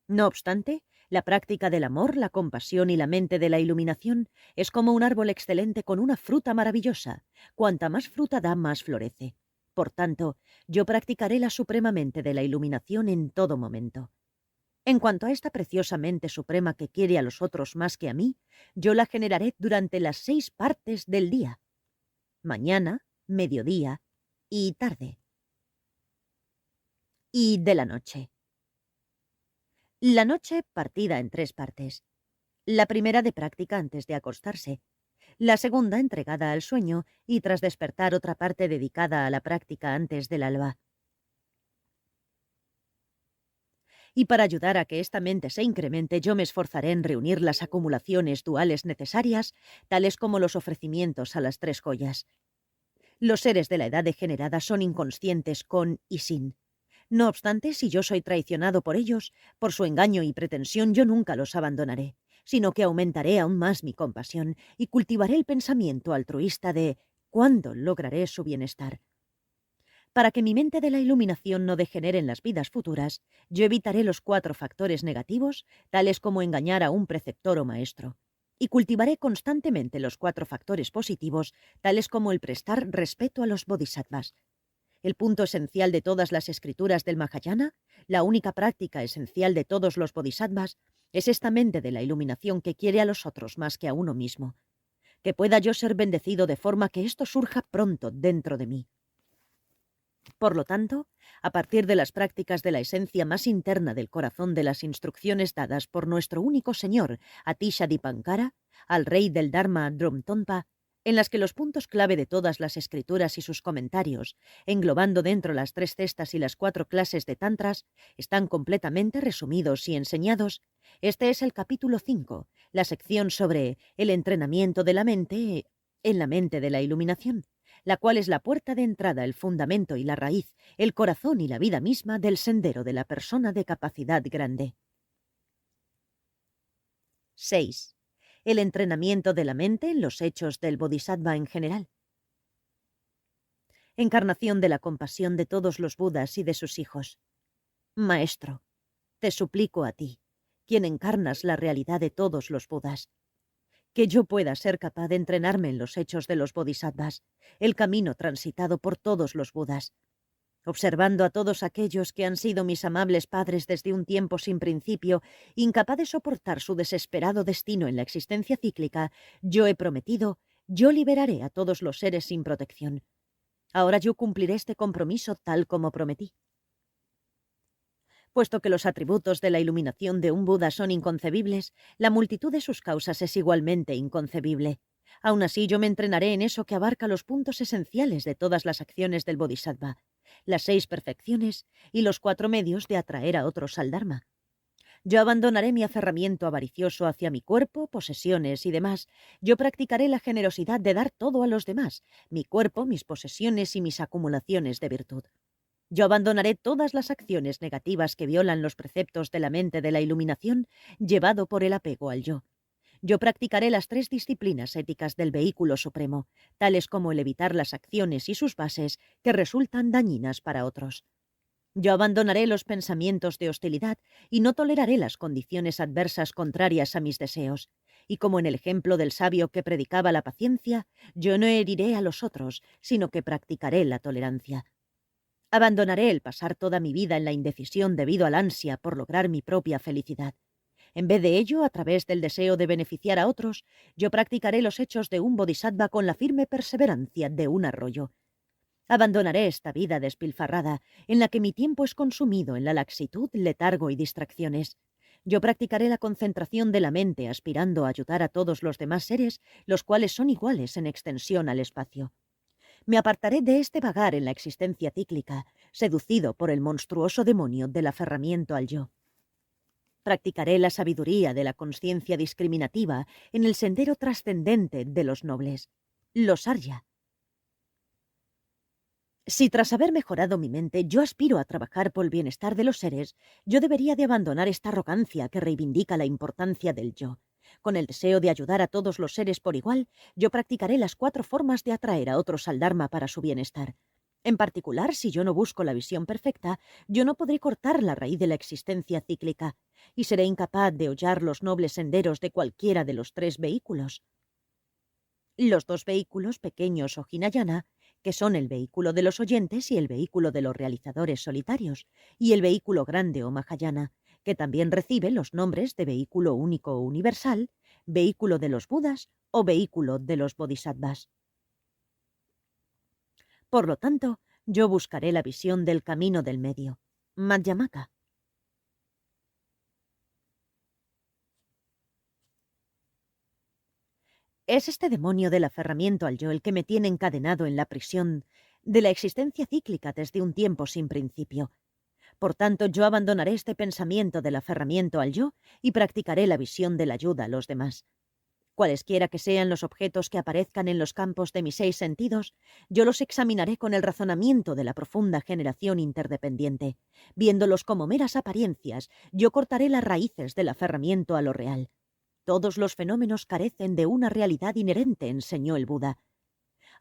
Speaker 1: No obstante, la práctica del amor, la compasión y la mente de la iluminación es como un árbol excelente con una fruta maravillosa. Cuanta más fruta da, más florece. Por tanto, yo practicaré la suprema mente de la iluminación en todo momento. En cuanto a esta preciosa mente suprema que quiere a los otros más que a mí, yo la generaré durante las 6 partes del día: mañana, mediodía y tarde. Y de la noche. La noche partida en 3 partes. La primera de práctica antes de acostarse. La segunda entregada al sueño y tras despertar otra parte dedicada a la práctica antes del alba. Y para ayudar a que esta mente se incremente, yo me esforzaré en reunir las acumulaciones duales necesarias, tales como los ofrecimientos a las 3 joyas. Los seres de la edad degenerada son inconscientes con y sin. No obstante, si yo soy traicionado por ellos, por su engaño y pretensión, yo nunca los abandonaré, sino que aumentaré aún más mi compasión y cultivaré el pensamiento altruista de ¿cuándo lograré su bienestar? Para que mi mente de la iluminación no degenere en las vidas futuras, yo evitaré los 4 factores negativos, tales como engañar a un preceptor o maestro, y cultivaré constantemente los 4 factores positivos, tales como el prestar respeto a los bodhisattvas. El punto esencial de todas las escrituras del Mahayana, la única práctica esencial de todos los bodhisattvas, es esta mente de la iluminación que quiere a los otros más que a uno mismo. Que pueda yo ser bendecido de forma que esto surja pronto dentro de mí. Por lo tanto, a partir de las prácticas de la esencia más interna del corazón de las instrucciones dadas por nuestro único Señor, Atisha Dipankara, al rey del Dharma Dromtonpa, en las que los puntos clave de todas las escrituras y sus comentarios, englobando dentro las 3 cestas y las 4 clases de tantras, están completamente resumidos y enseñados, este es el capítulo 5, la sección sobre el entrenamiento de la mente en la mente de la iluminación, la cual es la puerta de entrada, el fundamento y la raíz, el corazón y la vida misma del sendero de la persona de capacidad grande. 6. El entrenamiento de la mente en los hechos del Bodhisattva en general. Encarnación de la compasión de todos los Budas y de sus hijos. Maestro, te suplico a ti, quien encarnas la realidad de todos los Budas, que yo pueda ser capaz de entrenarme en los hechos de los bodhisattvas, el camino transitado por todos los Budas. Observando a todos aquellos que han sido mis amables padres desde un tiempo sin principio, incapaz de soportar su desesperado destino en la existencia cíclica, yo he prometido, yo liberaré a todos los seres sin protección. Ahora yo cumpliré este compromiso tal como prometí. Puesto que los atributos de la iluminación de un Buda son inconcebibles, la multitud de sus causas es igualmente inconcebible. Aún así, yo me entrenaré en eso que abarca los puntos esenciales de todas las acciones del Bodhisattva, las 6 perfecciones y los 4 medios de atraer a otros al Dharma. Yo abandonaré mi aferramiento avaricioso hacia mi cuerpo, posesiones y demás. Yo practicaré la generosidad de dar todo a los demás, mi cuerpo, mis posesiones y mis acumulaciones de virtud. Yo abandonaré todas las acciones negativas que violan los preceptos de la mente de la iluminación, llevado por el apego al yo. Yo practicaré las 3 disciplinas éticas del vehículo supremo, tales como el evitar las acciones y sus bases que resultan dañinas para otros. Yo abandonaré los pensamientos de hostilidad y no toleraré las condiciones adversas contrarias a mis deseos. Y como en el ejemplo del sabio que predicaba la paciencia, yo no heriré a los otros, sino que practicaré la tolerancia. Abandonaré el pasar toda mi vida en la indecisión debido al ansia por lograr mi propia felicidad. En vez de ello, a través del deseo de beneficiar a otros, yo practicaré los hechos de un bodhisattva con la firme perseverancia de un arroyo. Abandonaré esta vida despilfarrada, en la que mi tiempo es consumido en la laxitud, letargo y distracciones. Yo practicaré la concentración de la mente, aspirando a ayudar a todos los demás seres, los cuales son iguales en extensión al espacio. Me apartaré de este vagar en la existencia cíclica, seducido por el monstruoso demonio del aferramiento al yo. Practicaré la sabiduría de la consciencia discriminativa en el sendero trascendente de los nobles, los Arya. Si tras haber mejorado mi mente yo aspiro a trabajar por el bienestar de los seres, yo debería de abandonar esta arrogancia que reivindica la importancia del yo. Con el deseo de ayudar a todos los seres por igual, yo practicaré las 4 formas de atraer a otros al Dharma para su bienestar. En particular, si yo no busco la visión perfecta, yo no podré cortar la raíz de la existencia cíclica, y seré incapaz de hollar los nobles senderos de cualquiera de los 3 vehículos. Los 2 vehículos pequeños o Hinayana, que son el vehículo de los oyentes y el vehículo de los realizadores solitarios, y el vehículo grande o Mahayana, que también recibe los nombres de vehículo único o universal, vehículo de los Budas o vehículo de los Bodhisattvas. Por lo tanto, yo buscaré la visión del camino del medio, Madhyamaka. Es este demonio del aferramiento al yo el que me tiene encadenado en la prisión de la existencia cíclica desde un tiempo sin principio. Por tanto, yo abandonaré este pensamiento del aferramiento al yo y practicaré la visión de la ayuda a los demás. Cualesquiera que sean los objetos que aparezcan en los campos de mis 6 sentidos, yo los examinaré con el razonamiento de la profunda generación interdependiente. Viéndolos como meras apariencias, yo cortaré las raíces del aferramiento a lo real. Todos los fenómenos carecen de una realidad inherente, enseñó el Buda.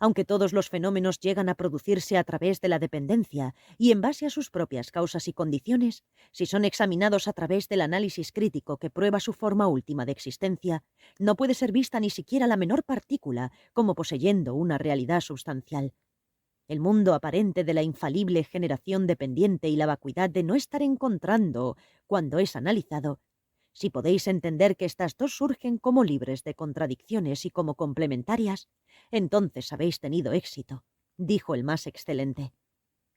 Speaker 1: Aunque todos los fenómenos llegan a producirse a través de la dependencia y en base a sus propias causas y condiciones, si son examinados a través del análisis crítico que prueba su forma última de existencia, no puede ser vista ni siquiera la menor partícula como poseyendo una realidad sustancial. El mundo aparente de la infalible generación dependiente y la vacuidad de no estar encontrando, cuando es analizado, si podéis entender que estas 2 surgen como libres de contradicciones y como complementarias, entonces habéis tenido éxito, dijo el más excelente,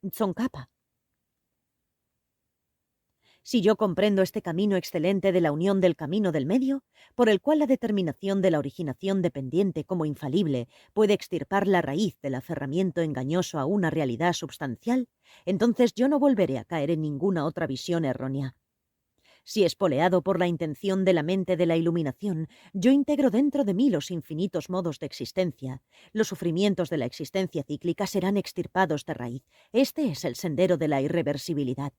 Speaker 1: Tsongkhapa. Si yo comprendo este camino excelente de la unión del camino del medio, por el cual la determinación de la originación dependiente como infalible puede extirpar la raíz del aferramiento engañoso a una realidad substancial, entonces yo no volveré a caer en ninguna otra visión errónea. Si espoleado por la intención de la mente de la iluminación, yo integro dentro de mí los infinitos modos de existencia, los sufrimientos de la existencia cíclica serán extirpados de raíz. Este es el sendero de la irreversibilidad.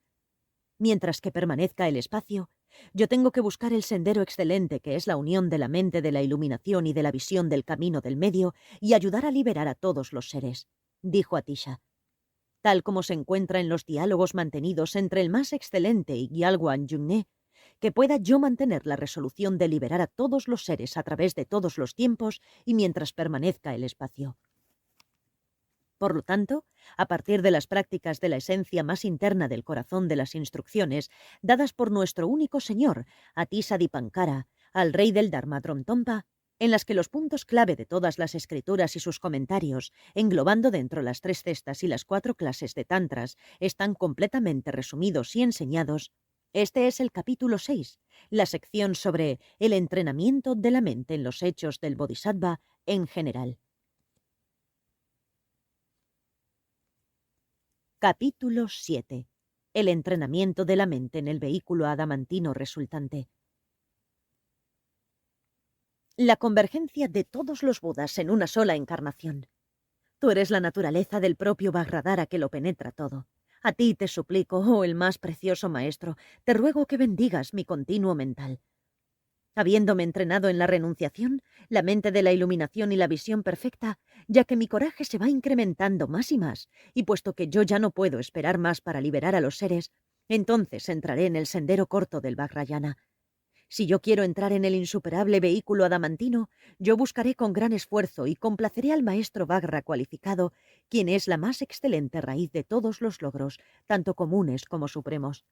Speaker 1: Mientras que permanezca el espacio, yo tengo que buscar el sendero excelente que es la unión de la mente de la iluminación y de la visión del camino del medio y ayudar a liberar a todos los seres, dijo Atisha. Tal como se encuentra en los diálogos mantenidos entre el más excelente y Gyalwan Yungne, que pueda yo mantener la resolución de liberar a todos los seres a través de todos los tiempos y mientras permanezca el espacio. Por lo tanto, a partir de las prácticas de la esencia más interna del corazón de las instrucciones, dadas por nuestro único Señor, Atisa Dipankara, al rey del Dharma Dromtonpa, en las que los puntos clave de todas las escrituras y sus comentarios, englobando dentro las 3 cestas y las 4 clases de tantras, están completamente resumidos y enseñados, este es el capítulo 6, la sección sobre el entrenamiento de la mente en los hechos del Bodhisattva en general. Capítulo 7. El entrenamiento de la mente en el vehículo adamantino resultante. La convergencia de todos los Budas en una sola encarnación. Tú eres la naturaleza del propio Vajradhara que lo penetra todo. A ti te suplico, oh el más precioso maestro, te ruego que bendigas mi continuo mental. Habiéndome entrenado en la renunciación, la mente de la iluminación y la visión perfecta, ya que mi coraje se va incrementando más y más, y puesto que yo ya no puedo esperar más para liberar a los seres, entonces entraré en el sendero corto del Vajrayana. Si yo quiero entrar en el insuperable vehículo adamantino, yo buscaré con gran esfuerzo y complaceré al maestro Vajra cualificado, quien es la más excelente raíz de todos los logros, tanto comunes como supremos.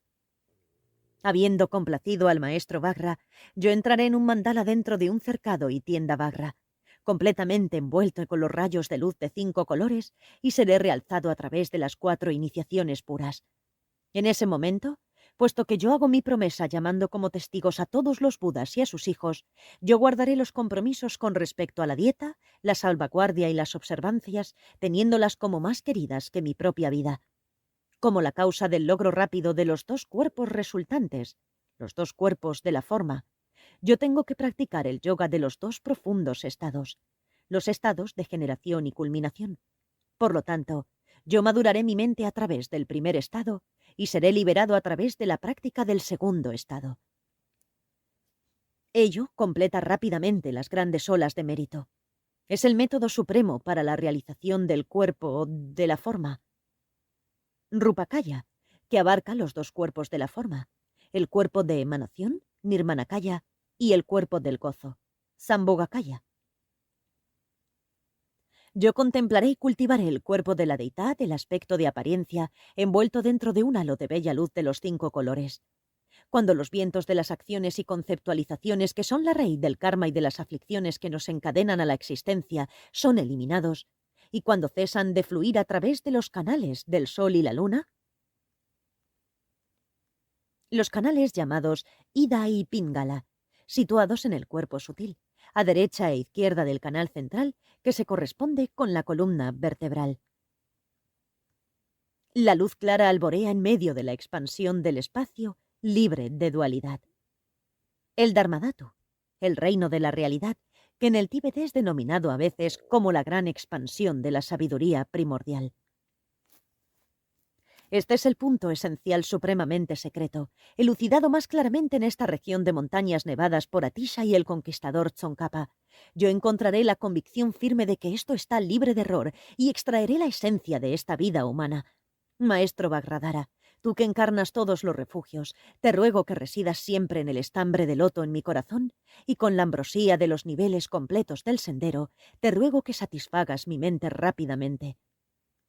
Speaker 1: Habiendo complacido al maestro Vajra, yo entraré en un mandala dentro de un cercado y tienda Vajra, completamente envuelto con los rayos de luz de 5 colores, y seré realzado a través de las 4 iniciaciones puras. En ese momento, puesto que yo hago mi promesa llamando como testigos a todos los Budas y a sus hijos, yo guardaré los compromisos con respecto a la dieta, la salvaguardia y las observancias, teniéndolas como más queridas que mi propia vida. Como la causa del logro rápido de los 2 cuerpos resultantes, los 2 cuerpos de la forma, yo tengo que practicar el yoga de los 2 profundos estados, los estados de generación y culminación. Por lo tanto, yo maduraré mi mente a través del primer estado y seré liberado a través de la práctica del segundo estado. Ello completa rápidamente las grandes olas de mérito. Es el método supremo para la realización del cuerpo de la forma, Rupakaya, que abarca los 2 cuerpos de la forma, el cuerpo de emanación, Nirmanakaya, y el cuerpo del gozo, Sambhogakaya. Yo contemplaré y cultivaré el cuerpo de la deidad, el aspecto de apariencia, envuelto dentro de un halo de bella luz de los 5 colores. Cuando los vientos de las acciones y conceptualizaciones, que son la raíz del karma y de las aflicciones que nos encadenan a la existencia, son eliminados, y cuando cesan de fluir a través de los canales del sol y la luna, los canales llamados Ida y Pingala, situados en el cuerpo sutil, a derecha e izquierda del canal central, que se corresponde con la columna vertebral. La luz clara alborea en medio de la expansión del espacio, libre de dualidad. El Dharmadhatu, el reino de la realidad, que en el Tíbet es denominado a veces como la gran expansión de la sabiduría primordial. Este es el punto esencial supremamente secreto, elucidado más claramente en esta región de montañas nevadas por Atisha y el conquistador Tsongkhapa. Yo encontraré la convicción firme de que esto está libre de error y extraeré la esencia de esta vida humana. Maestro Vajradhara, tú que encarnas todos los refugios, te ruego que residas siempre en el estambre de loto en mi corazón, y con la ambrosía de los niveles completos del sendero, te ruego que satisfagas mi mente rápidamente.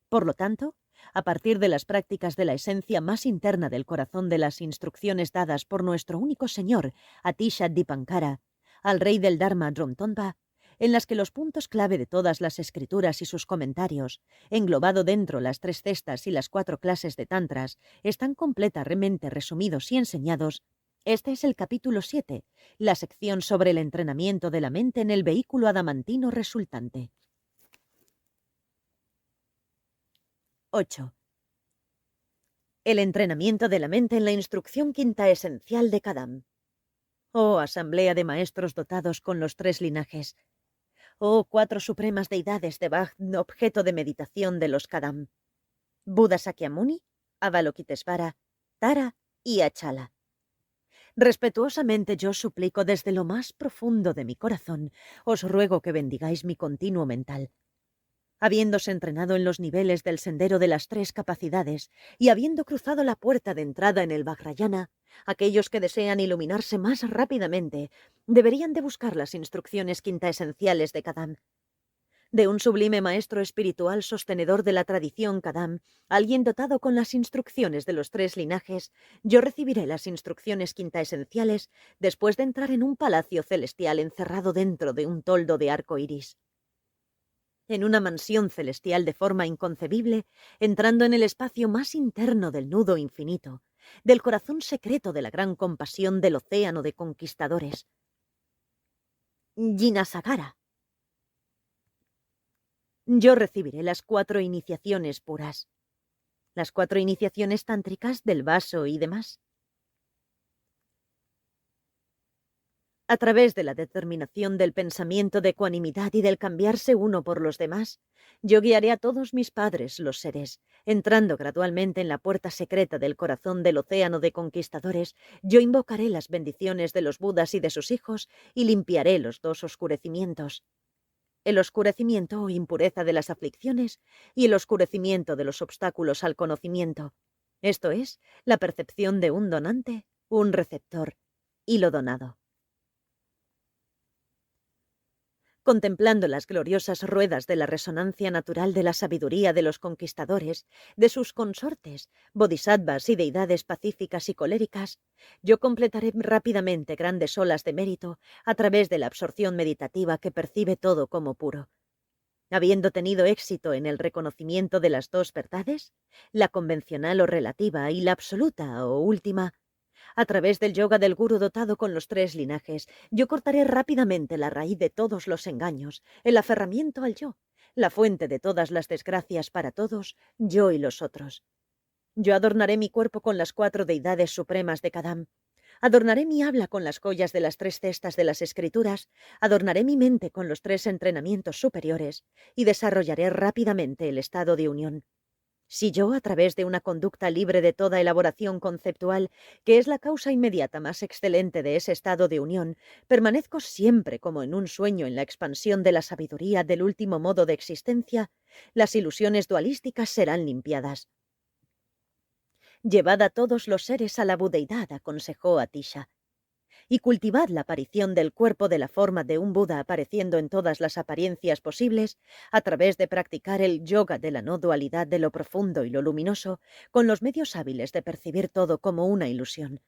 Speaker 1: Por lo tanto, a partir de las prácticas de la esencia más interna del corazón de las instrucciones dadas por nuestro único Señor, Atisha Dipankara, al rey del Dharma Dromtonpa, en las que los puntos clave de todas las escrituras y sus comentarios, englobado dentro las 3 cestas y las 4 clases de tantras, están completamente resumidos y enseñados, este es el capítulo 7, la sección sobre el entrenamiento de la mente en el vehículo adamantino resultante. 8. El entrenamiento de la mente en la instrucción quinta esencial de Kadam. Oh asamblea de maestros dotados con los 3 linajes. Oh 4 supremas deidades de Vajra, objeto de meditación de los Kadam. Buda Sakyamuni, Avalokitesvara, Tara y Achala. Respetuosamente yo suplico desde lo más profundo de mi corazón, os ruego que bendigáis mi continuo mental. Habiéndose entrenado en los niveles del sendero de las 3 capacidades y habiendo cruzado la puerta de entrada en el Vajrayana, aquellos que desean iluminarse más rápidamente deberían de buscar las instrucciones quinta esenciales de Kadam. De un sublime maestro espiritual sostenedor de la tradición Kadam, alguien dotado con las instrucciones de los 3 linajes, yo recibiré las instrucciones quinta esenciales después de entrar en un palacio celestial encerrado dentro de un toldo de arco iris. En una mansión celestial de forma inconcebible, entrando en el espacio más interno del nudo infinito, del corazón secreto de la gran compasión del océano de conquistadores. Jinasagara. Yo recibiré las 4 iniciaciones puras, las 4 iniciaciones tántricas del vaso y demás. A través de la determinación del pensamiento de ecuanimidad y del cambiarse uno por los demás, yo guiaré a todos mis padres, los seres, entrando gradualmente en la puerta secreta del corazón del océano de conquistadores. Yo invocaré las bendiciones de los Budas y de sus hijos y limpiaré los dos oscurecimientos. El oscurecimiento o impureza de las aflicciones y el oscurecimiento de los obstáculos al conocimiento. Esto es, la percepción de un donante, un receptor y lo donado. Contemplando las gloriosas ruedas de la resonancia natural de la sabiduría de los conquistadores, de sus consortes, bodhisattvas y deidades pacíficas y coléricas, yo completaré rápidamente grandes olas de mérito a través de la absorción meditativa que percibe todo como puro. Habiendo tenido éxito en el reconocimiento de las dos verdades, la convencional o relativa y la absoluta o última, a través del yoga del gurú dotado con los tres linajes, yo cortaré rápidamente la raíz de todos los engaños, el aferramiento al yo, la fuente de todas las desgracias para todos, yo y los otros. Yo adornaré mi cuerpo con las 4 deidades supremas de Kadam. Adornaré mi habla con las joyas de las 3 cestas de las escrituras, adornaré mi mente con los 3 entrenamientos superiores y desarrollaré rápidamente el estado de unión. Si yo, a través de una conducta libre de toda elaboración conceptual, que es la causa inmediata más excelente de ese estado de unión, permanezco siempre como en un sueño en la expansión de la sabiduría del último modo de existencia, las ilusiones dualísticas serán limpiadas. Llevad a todos los seres a la budeidad, aconsejó Atisha, y cultivad la aparición del cuerpo de la forma de un Buda apareciendo en todas las apariencias posibles a través de practicar el yoga de la no dualidad de lo profundo y lo luminoso, con los medios hábiles de percibir todo como una ilusión.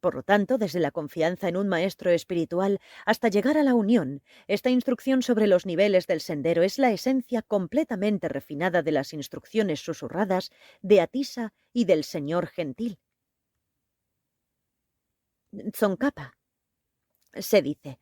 Speaker 1: Por lo tanto, desde la confianza en un maestro espiritual hasta llegar a la unión, esta instrucción sobre los niveles del sendero es la esencia completamente refinada de las instrucciones susurradas de Atisha y del Señor Gentil. Tsongkhapa. Se dice: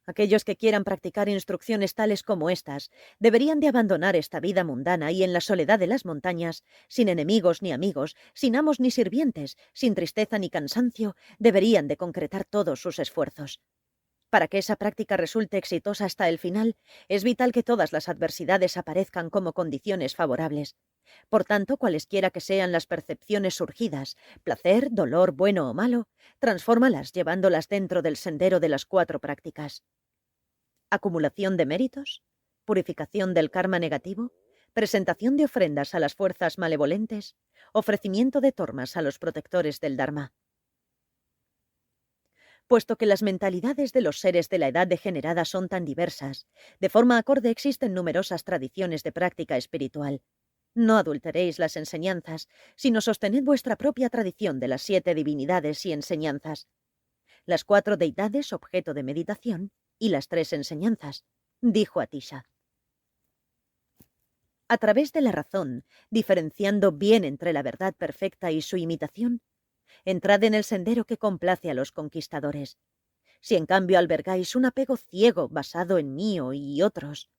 Speaker 1: aquellos que quieran practicar instrucciones tales como estas deberían de abandonar esta vida mundana y en la soledad de las montañas, sin enemigos ni amigos, sin amos ni sirvientes, sin tristeza ni cansancio, deberían de concretar todos sus esfuerzos. Para que esa práctica resulte exitosa hasta el final, es vital que todas las adversidades aparezcan como condiciones favorables. Por tanto, cualesquiera que sean las percepciones surgidas, placer, dolor, bueno o malo, transfórmalas llevándolas dentro del sendero de las 4 prácticas. Acumulación de méritos, purificación del karma negativo, presentación de ofrendas a las fuerzas malevolentes, ofrecimiento de tormas a los protectores del Dharma. Puesto que las mentalidades de los seres de la edad degenerada son tan diversas, de forma acorde existen numerosas tradiciones de práctica espiritual. No adulteréis las enseñanzas, sino sostened vuestra propia tradición de las 7 divinidades y enseñanzas, las 4 deidades objeto de meditación y las 3 enseñanzas, dijo Atisha. A través de la razón, diferenciando bien entre la verdad perfecta y su imitación, entrad en el sendero que complace a los conquistadores. Si en cambio albergáis un apego ciego basado en mío y otros,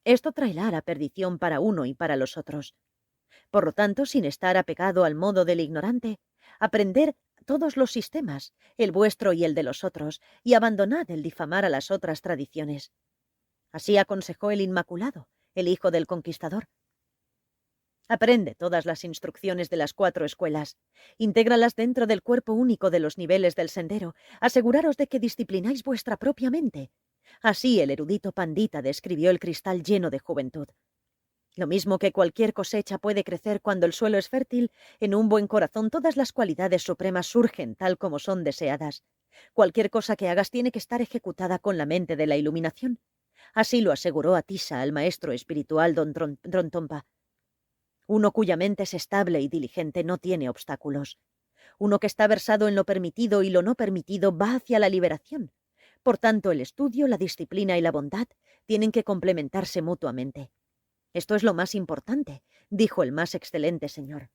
Speaker 1: esto traerá la perdición para uno y para los otros. Por lo tanto, sin estar apegado al modo del ignorante, aprender todos los sistemas, el vuestro y el de los otros, y abandonad el difamar a las otras tradiciones. Así aconsejó el Inmaculado, el hijo del conquistador. Aprende todas las instrucciones de las 4 escuelas. Intégralas dentro del cuerpo único de los niveles del sendero. Aseguraros de que disciplináis vuestra propia mente. Así el erudito Pandita describió el cristal lleno de juventud. Lo mismo que cualquier cosecha puede crecer cuando el suelo es fértil, en un buen corazón todas las cualidades supremas surgen tal como son deseadas. Cualquier cosa que hagas tiene que estar ejecutada con la mente de la iluminación. Así lo aseguró Atisha al maestro espiritual Don Trongpa. Uno cuya mente es estable y diligente no tiene obstáculos. Uno que está versado en lo permitido y lo no permitido va hacia la liberación. Por tanto, el estudio, la disciplina y la bondad tienen que complementarse mutuamente. Esto es lo más importante, dijo el más excelente señor.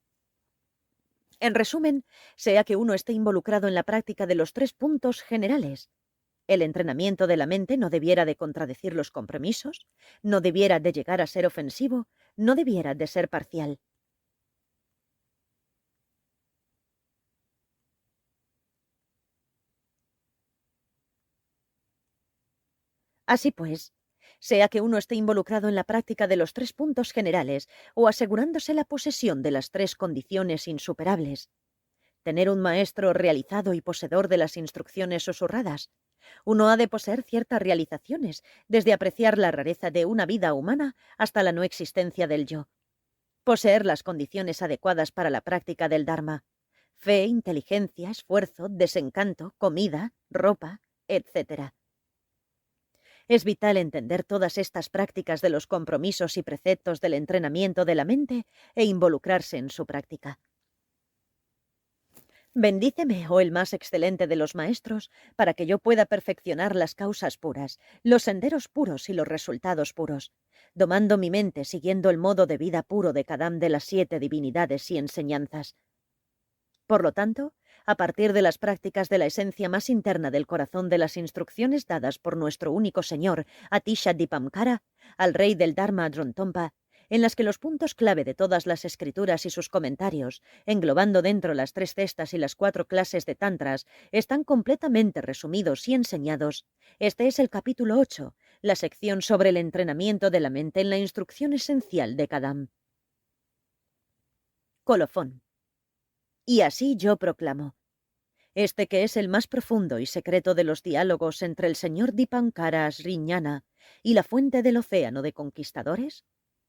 Speaker 1: En resumen, sea que uno esté involucrado en la práctica de los 3 puntos generales. El entrenamiento de la mente no debiera de contradecir los compromisos, no debiera de llegar a ser ofensivo, no debiera de ser parcial. Así pues, sea que uno esté involucrado en la práctica de los 3 puntos generales o asegurándose la posesión de las 3 condiciones insuperables, tener un maestro realizado y poseedor de las instrucciones susurradas, uno ha de poseer ciertas realizaciones, desde apreciar la rareza de una vida humana hasta la no existencia del yo. Poseer las condiciones adecuadas para la práctica del Dharma: fe, inteligencia, esfuerzo, desencanto, comida, ropa, etc. Es vital entender todas estas prácticas de los compromisos y preceptos del entrenamiento de la mente e involucrarse en su práctica. Bendíceme, oh el más excelente de los maestros, para que yo pueda perfeccionar las causas puras, los senderos puros y los resultados puros, domando mi mente siguiendo el modo de vida puro de cada una de las 7 divinidades y enseñanzas. Por lo tanto, a partir de las prácticas de la esencia más interna del corazón de las instrucciones dadas por nuestro único Señor, Atisha Dipamkara, al rey del Dharma Drontompa, en las que los puntos clave de todas las escrituras y sus comentarios, englobando dentro las 3 cestas y las 4 clases de tantras, están completamente resumidos y enseñados, este es el capítulo 8, la sección sobre el entrenamiento de la mente en la instrucción esencial de Kadam. Colofón. Y así yo proclamo: este que es el más profundo y secreto de los diálogos entre el señor Dipankara Sriñana y la fuente del océano de conquistadores,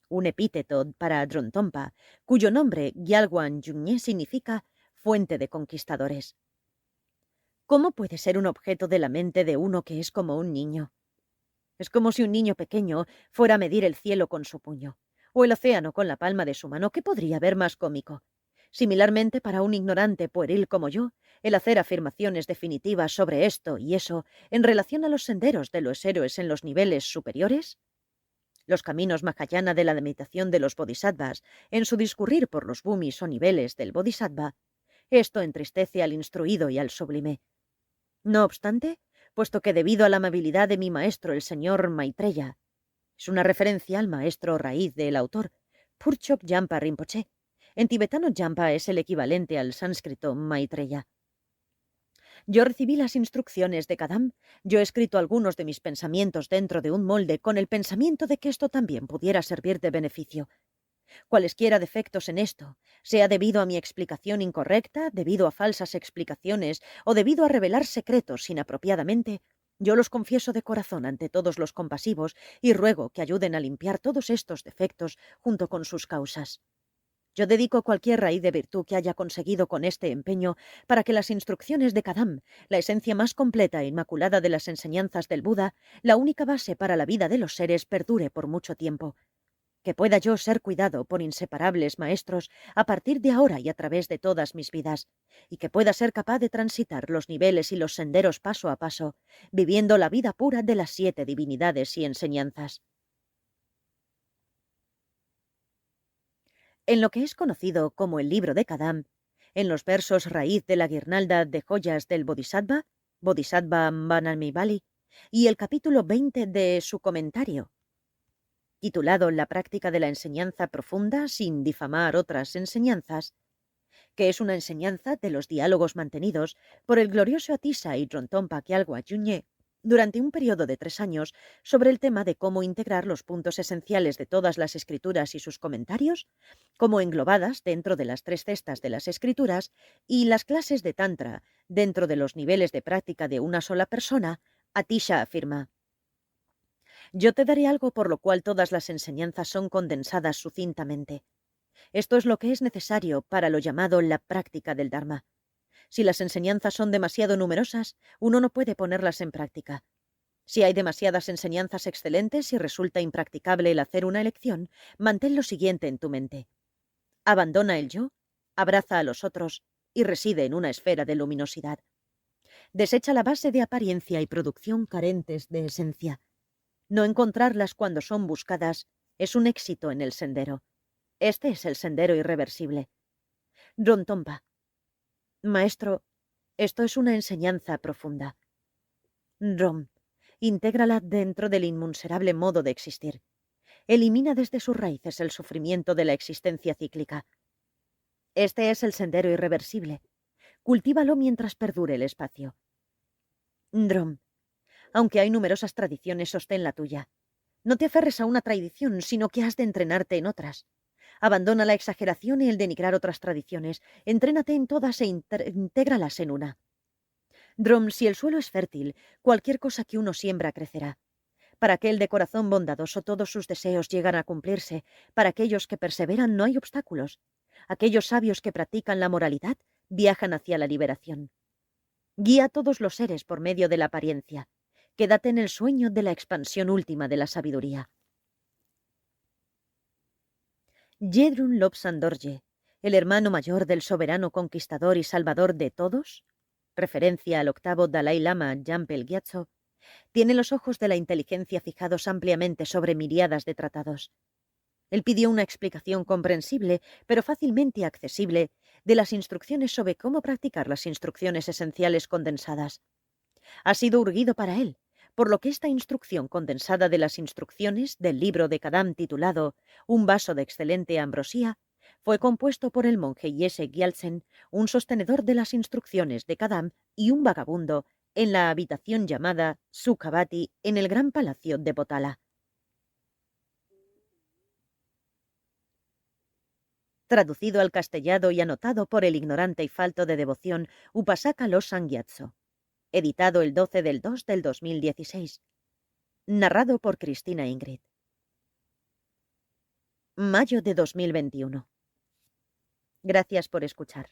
Speaker 1: un epíteto para Drontompa, cuyo nombre Gyalwan Yunye significa fuente de conquistadores. ¿Cómo puede ser un objeto de la mente de uno que es como un niño? Es como si un niño pequeño fuera a medir el cielo con su puño, o el océano con la palma de su mano. ¿Qué podría haber más cómico? Similarmente, para un ignorante pueril como yo, el hacer afirmaciones definitivas sobre esto y eso en relación a los senderos de los héroes en los niveles superiores, los caminos Mahayana de la meditación de los bodhisattvas, en su discurrir por los bhumis o niveles del bodhisattva, esto entristece al instruido y al sublime. No obstante, puesto que debido a la amabilidad de mi maestro el señor Maitreya, es una referencia al maestro raíz del autor, Purchok Jampa Rinpoche. En tibetano Jampa es el equivalente al sánscrito Maitreya. Yo recibí las instrucciones de Kadam, yo he escrito algunos de mis pensamientos dentro de un molde con el pensamiento de que esto también pudiera servir de beneficio. Cualesquiera defectos en esto, sea debido a mi explicación incorrecta, debido a falsas explicaciones o debido a revelar secretos inapropiadamente, yo los confieso de corazón ante todos los compasivos y ruego que ayuden a limpiar todos estos defectos junto con sus causas. Yo dedico cualquier raíz de virtud que haya conseguido con este empeño para que las instrucciones de Kadam, la esencia más completa e inmaculada de las enseñanzas del Buda, la única base para la vida de los seres, perdure por mucho tiempo. Que pueda yo ser cuidado por inseparables maestros a partir de ahora y a través de todas mis vidas, y que pueda ser capaz de transitar los niveles y los senderos paso a paso, viviendo la vida pura de las 7 divinidades y enseñanzas. En lo que es conocido como el libro de Kadam, en los versos raíz de la guirnalda de joyas del Bodhisattva, Bodhisattva Manamivali, y el capítulo 20 de su comentario, titulado La práctica de la enseñanza profunda sin difamar otras enseñanzas, que es una enseñanza de los diálogos mantenidos por el glorioso Atisa y Drontompa Kyalwa Yunye durante un periodo de 3 años sobre el tema de cómo integrar los puntos esenciales de todas las escrituras y sus comentarios, como englobadas dentro de las 3 cestas de las escrituras y las clases de Tantra dentro de los niveles de práctica de una sola persona. Atisha afirma: yo te daré algo por lo cual todas las enseñanzas son condensadas sucintamente. Esto es lo que es necesario para lo llamado la práctica del Dharma. Si las enseñanzas son demasiado numerosas, uno no puede ponerlas en práctica. Si hay demasiadas enseñanzas excelentes y resulta impracticable el hacer una elección, mantén lo siguiente en tu mente. Abandona el yo, abraza a los otros y reside en una esfera de luminosidad. Desecha la base de apariencia y producción carentes de esencia. No encontrarlas cuando son buscadas es un éxito en el sendero. Este es el sendero irreversible. Drontompa: maestro, esto es una enseñanza profunda. Rom, intégrala dentro del inmunserable modo de existir. Elimina desde sus raíces el sufrimiento de la existencia cíclica. Este es el sendero irreversible. Cultívalo mientras perdure el espacio. Drom, Aunque hay numerosas tradiciones, sostén la tuya. No te aferres a una tradición, sino que has de entrenarte en otras. Abandona la exageración y el denigrar otras tradiciones. Entrénate en todas e intégralas en una. Drom, si el suelo es fértil, cualquier cosa que uno siembra crecerá. Para aquel de corazón bondadoso todos sus deseos llegan a cumplirse. Para aquellos que perseveran no hay obstáculos. Aquellos sabios que practican la moralidad viajan hacia la liberación. Guía a todos los seres por medio de la apariencia. Quédate en el sueño de la expansión última de la sabiduría. Yedrun Lobsang-Dorje, el hermano mayor del soberano conquistador y salvador de todos, referencia al octavo Dalai Lama Jampel Gyatso, tiene los ojos de la inteligencia fijados ampliamente sobre miríadas de tratados. Él pidió una explicación comprensible, pero fácilmente accesible, de las instrucciones sobre cómo practicar las instrucciones esenciales condensadas. Ha sido urgido para él, por lo que esta instrucción condensada de las instrucciones del libro de Kadam titulado Un vaso de excelente ambrosía fue compuesto por el monje Yese Gyaltsen, un sostenedor de las instrucciones de Kadam y un vagabundo, en la habitación llamada Sukhavati en el gran palacio de Potala. Traducido al castellano y anotado por el ignorante y falto de devoción Upasaka Losang Gyatso. Editado el 12 del 2 del 2016. Narrado por Cristina Ingrid. Mayo de 2021. Gracias por escuchar.